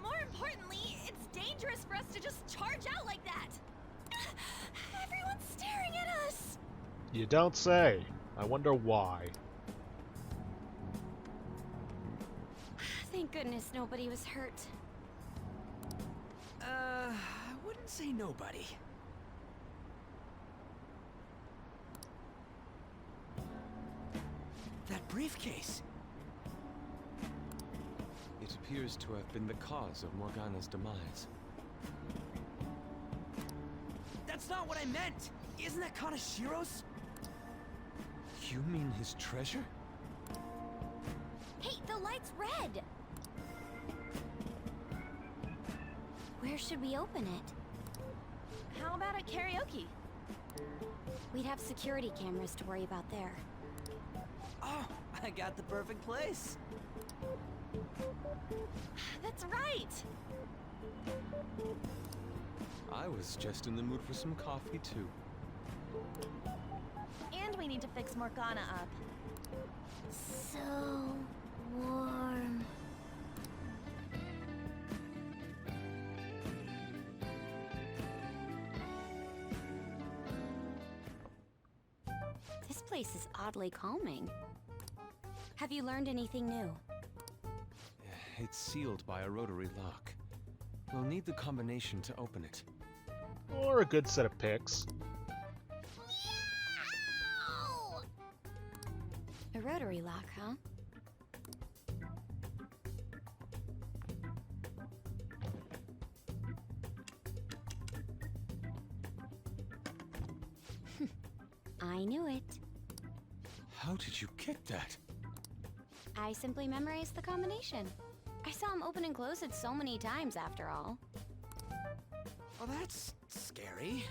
More importantly, it's dangerous for us to just charge out like that! Everyone's staring at us! You don't say. I wonder why. Thank goodness nobody was hurt. I wouldn't say nobody. That briefcase. It appears to have been the cause of Morgana's demise. That's not what I meant! Isn't that Kaneshiro's? You mean his treasure? Hey, the light's red! Where should we open it? How about at karaoke? We'd have security cameras to worry about there. Oh, I got the perfect place. That's right! I was just in the mood for some coffee, too. And we need to fix Morgana up. So warm. This place is oddly calming. Have you learned anything new? It's sealed by a rotary lock. We'll need the combination to open it. Or a good set of picks. Meow! A rotary lock, huh? I knew it. How did you get that? I simply memorized the combination. I saw him open and close it so many times after all. Well, that's scary.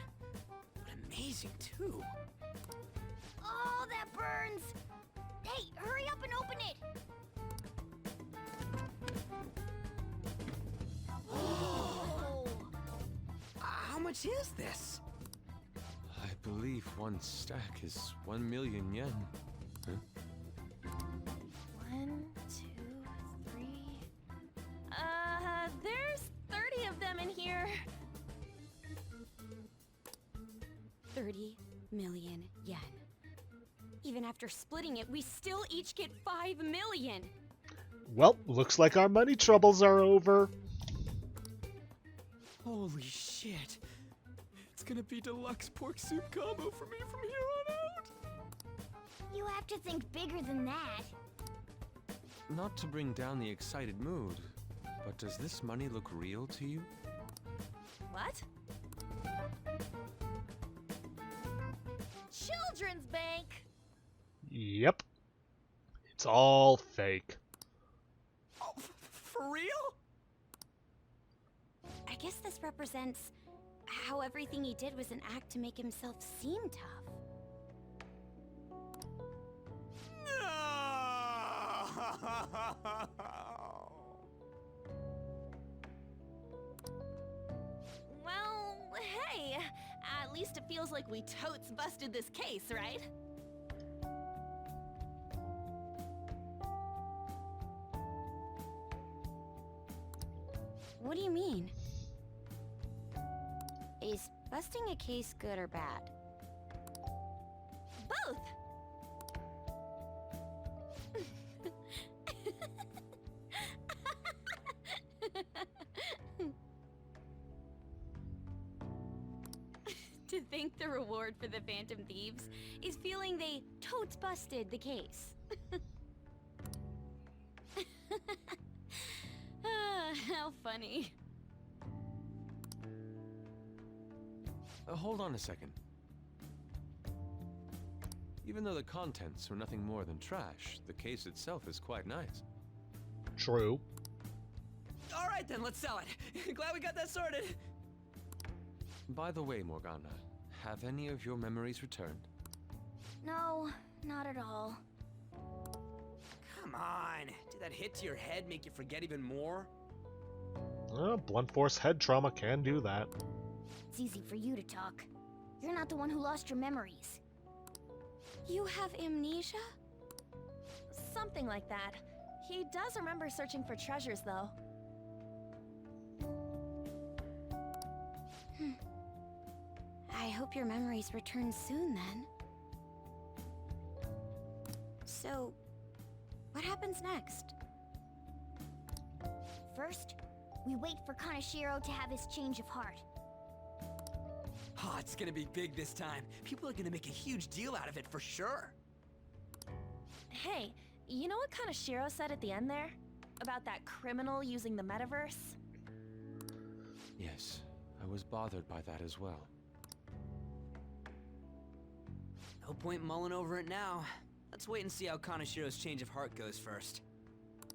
But amazing, too. Oh, that burns! Hey, hurry up and open it! Oh! How much is this? I believe one stack is 1 million yen. Huh? 1, 2, 3. There's 30 of them in here. 30 million yen. Even after splitting it, we still each get 5 million. Well, looks like our money troubles are over. Holy shit. It's gonna be deluxe pork soup combo for me from here on out. You have to think bigger than that. Not to bring down the excited mood, but does this money look real to you? What? Children's bank. Yep. It's all fake. Oh, for real? I guess this represents how everything he did was an act to make himself seem tough. Well, hey, at least it feels like we totes busted this case, right? What do you mean? Is busting a case good or bad? Both. To think the reward for the Phantom Thieves is feeling they totes busted the case. How funny. Hold on a second. Even though the contents were nothing more than trash, the case itself is quite nice. True. All right then, let's sell it. Glad we got that sorted. By the way, Morgana, have any of your memories returned? No, not at all. Come on. Did that hit to your head make you forget even more? Blunt force head trauma can do that. It's easy for you to talk. You're not the one who lost your memories. You have amnesia? Something like that. He does remember searching for treasures, though. I hope your memories return soon, then. So, what happens next? First, we wait for Kaneshiro to have his change of heart. Oh, it's gonna be big this time. People are gonna make a huge deal out of it for sure. Hey, you know what Kaneshiro said at the end there? About that criminal using the metaverse? Yes, I was bothered by that as well. No point mulling over it now. Let's wait and see how Kaneshiro's change of heart goes first.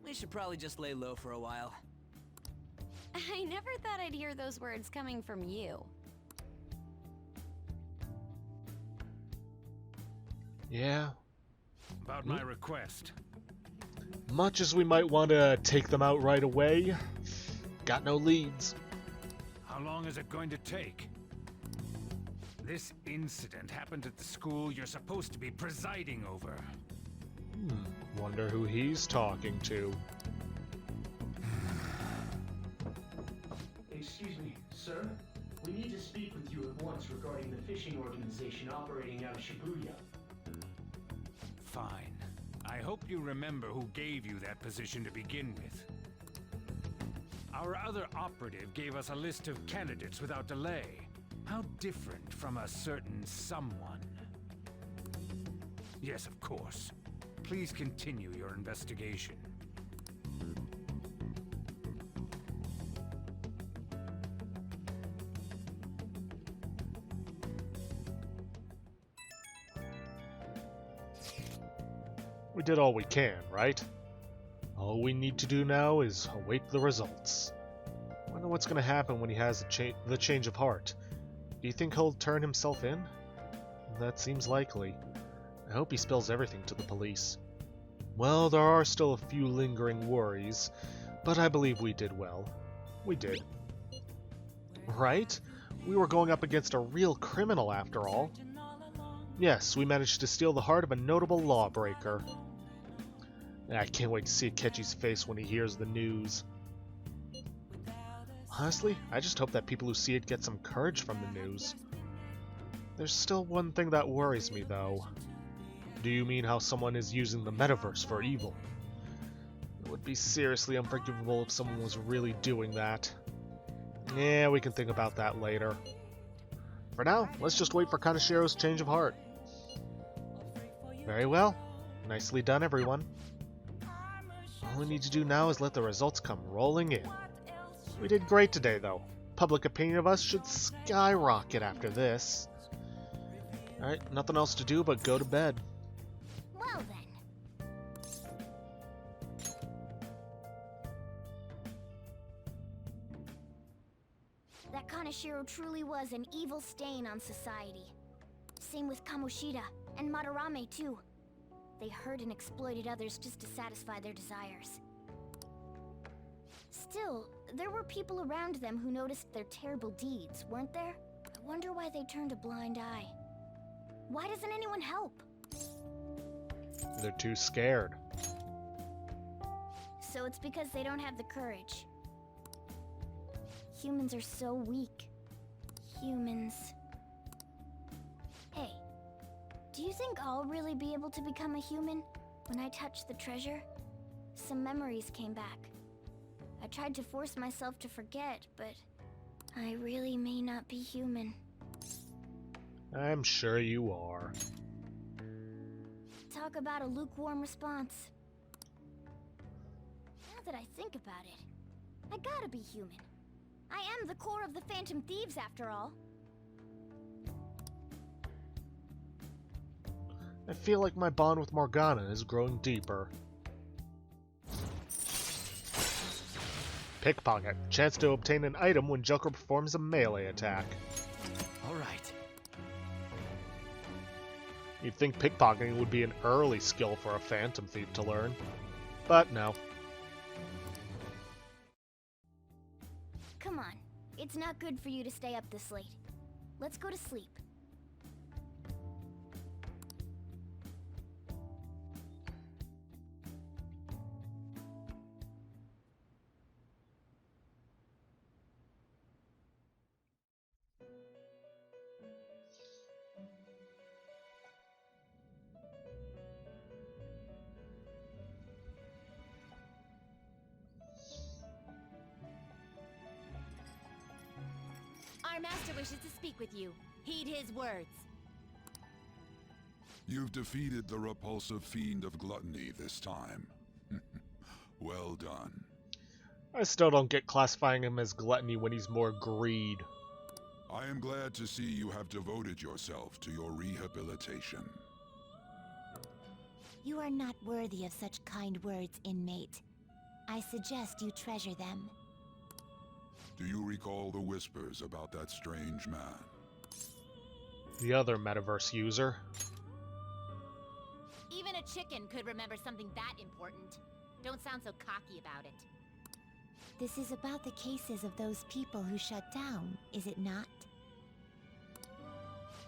We should probably just lay low for a while. I never thought I'd hear those words coming from you. Yeah. About my request. Much as we might want to take them out right away, got no leads. How long is it going to take? This incident happened at the school you're supposed to be presiding over. Wonder who he's talking to. Excuse me, sir? We need to speak with you at once regarding the fishing organization operating out of Shibuya. Fine. I hope you remember who gave you that position to begin with. Our other operative gave us a list of candidates without delay. How different from a certain someone. Yes, of course. Please continue your investigation. We did all we can, right? All we need to do now is await the results. Wonder what's gonna happen when he has the change of heart. Do you think he'll turn himself in? That seems likely. I hope he spills everything to the police. Well, there are still a few lingering worries, but I believe we did well. We did. Right? We were going up against a real criminal after all. Yes, we managed to steal the heart of a notable lawbreaker. I can't wait to see Akechi's face when he hears the news. Honestly, I just hope that people who see it get some courage from the news. There's still one thing that worries me, though. Do you mean how someone is using the metaverse for evil? It would be seriously unforgivable if someone was really doing that. Yeah, we can think about that later. For now, let's just wait for Kaneshiro's change of heart. Very well. Nicely done, everyone. All we need to do now is let the results come rolling in. We did great today, though. Public opinion of us should skyrocket after this. Alright, nothing else to do but go to bed. Well then. That Kaneshiro truly was an evil stain on society. Same with Kamoshida, and Madarame too. They hurt and exploited others just to satisfy their desires. Still, there were people around them who noticed their terrible deeds, weren't there? I wonder why they turned a blind eye. Why doesn't anyone help? They're too scared. So it's because they don't have the courage. Humans are so weak. Humans. Hey, do you think I'll really be able to become a human? When I touched the treasure, some memories came back. I tried to force myself to forget, but I really may not be human. I'm sure you are. Talk about a lukewarm response. Now that I think about it, I gotta be human. I am the core of the Phantom Thieves, after all. I feel like my bond with Morgana is growing deeper. Pickpocket. Chance to obtain an item when Joker performs a melee attack. Alright. You'd think pickpocketing would be an early skill for a Phantom Thief to learn. But no. Come on, it's not good for you to stay up this late. Let's go to sleep. Our master wishes to speak with you. Heed his words. You've defeated the repulsive fiend of gluttony this time. Well done. I still don't get classifying him as gluttony when he's more greed. I am glad to see you have devoted yourself to your rehabilitation. You are not worthy of such kind words, inmate. I suggest you treasure them. Do you recall the whispers about that strange man? The other metaverse user. Even a chicken could remember something that important. Don't sound so cocky about it. This is about the cases of those people who shut down, is it not?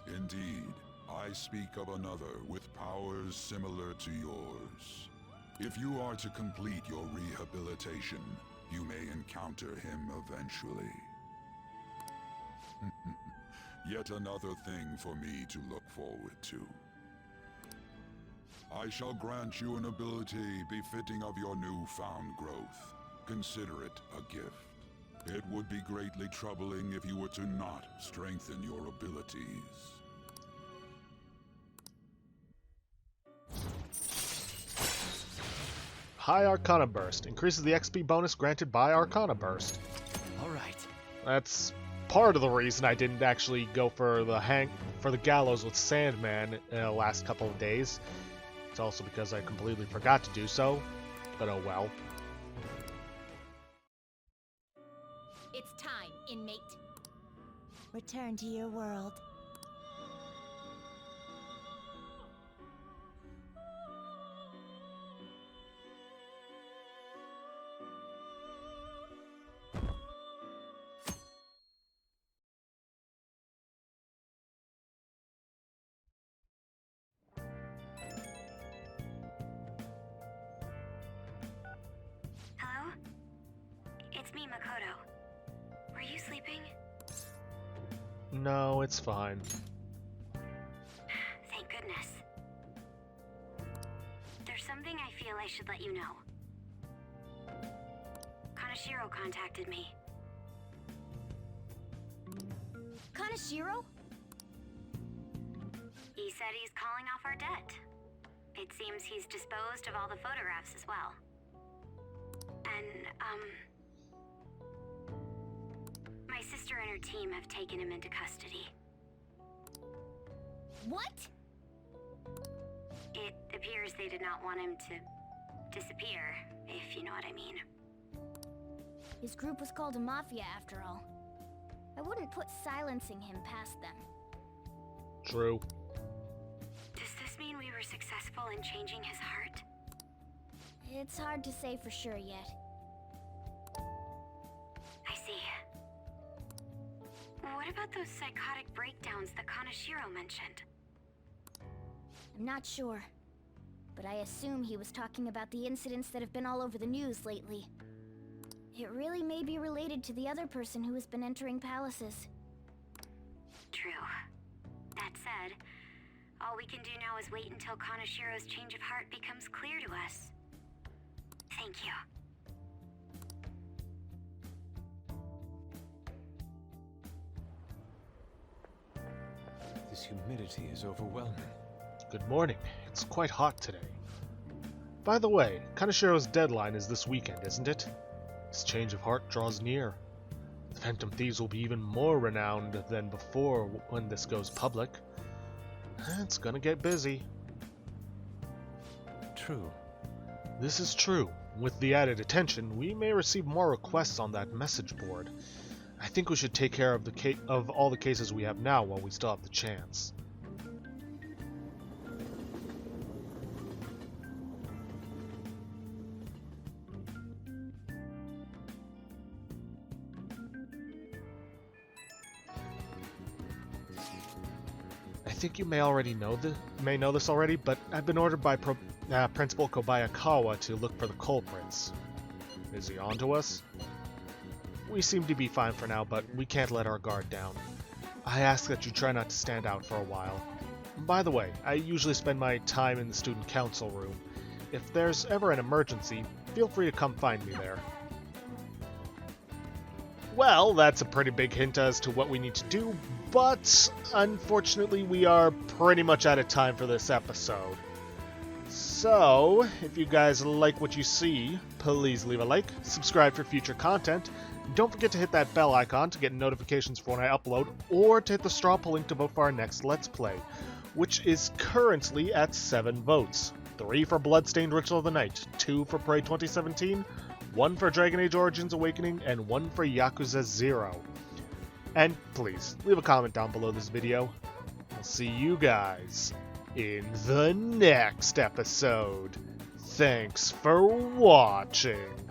Indeed. I speak of another with powers similar to yours. If you are to complete your rehabilitation, you may encounter him eventually. Yet another thing for me to look forward to. I shall grant you an ability befitting of your newfound growth. Consider it a gift. It would be greatly troubling if you were to not strengthen your abilities. High Arcana Burst. Increases the XP bonus granted by Arcana Burst. Alright. That's part of the reason I didn't actually go for the gallows with Sandman in the last couple of days. It's also because I completely forgot to do so, but oh well. It's time, inmate. Return to your world. me, Makoto. Were you sleeping? No, it's fine. Thank goodness. There's something I feel I should let you know. Kaneshiro contacted me. Kaneshiro? He said he's calling off our debt. It seems he's disposed of all the photographs as well. And, my sister and her team have taken him into custody. What? It appears they did not want him to disappear, if you know what I mean. His group was called a mafia after all. I wouldn't put silencing him past them. True. Does this mean we were successful in changing his heart? It's hard to say for sure yet. I see. What about those psychotic breakdowns that Kaneshiro mentioned? I'm not sure, but I assume he was talking about the incidents that have been all over the news lately. It really may be related to the other person who has been entering palaces. True. That said, all we can do now is wait until Kaneshiro's change of heart becomes clear to us. Thank you. This humidity is overwhelming. Good morning. It's quite hot today. By the way, Kaneshiro's deadline is this weekend, isn't it? His change of heart draws near. The Phantom Thieves will be even more renowned than before when this goes public. It's gonna get busy. True. This is true. With the added attention, we may receive more requests on that message board. I think we should take care of all the cases we have now while we still have the chance. I think you may know this already, but I've been ordered by Principal Kobayakawa to look for the culprits. Is he on to us? We seem to be fine for now, but we can't let our guard down. I ask that you try not to stand out for a while. By the way, I usually spend my time in the student council room. If there's ever an emergency, feel free to come find me there. Well, that's a pretty big hint as to what we need to do, but unfortunately we are pretty much out of time for this episode. So, if you guys like what you see, please leave a like, subscribe for future content, don't forget to hit that bell icon to get notifications for when I upload, or to hit the straw poll link to vote for our next Let's Play, which is currently at 7 votes. 3 for Bloodstained Ritual of the Night, 2 for Prey 2017, 1 for Dragon Age Origins Awakening, and 1 for Yakuza 0. And please, leave a comment down below this video. I'll see you guys in the next episode. Thanks for watching.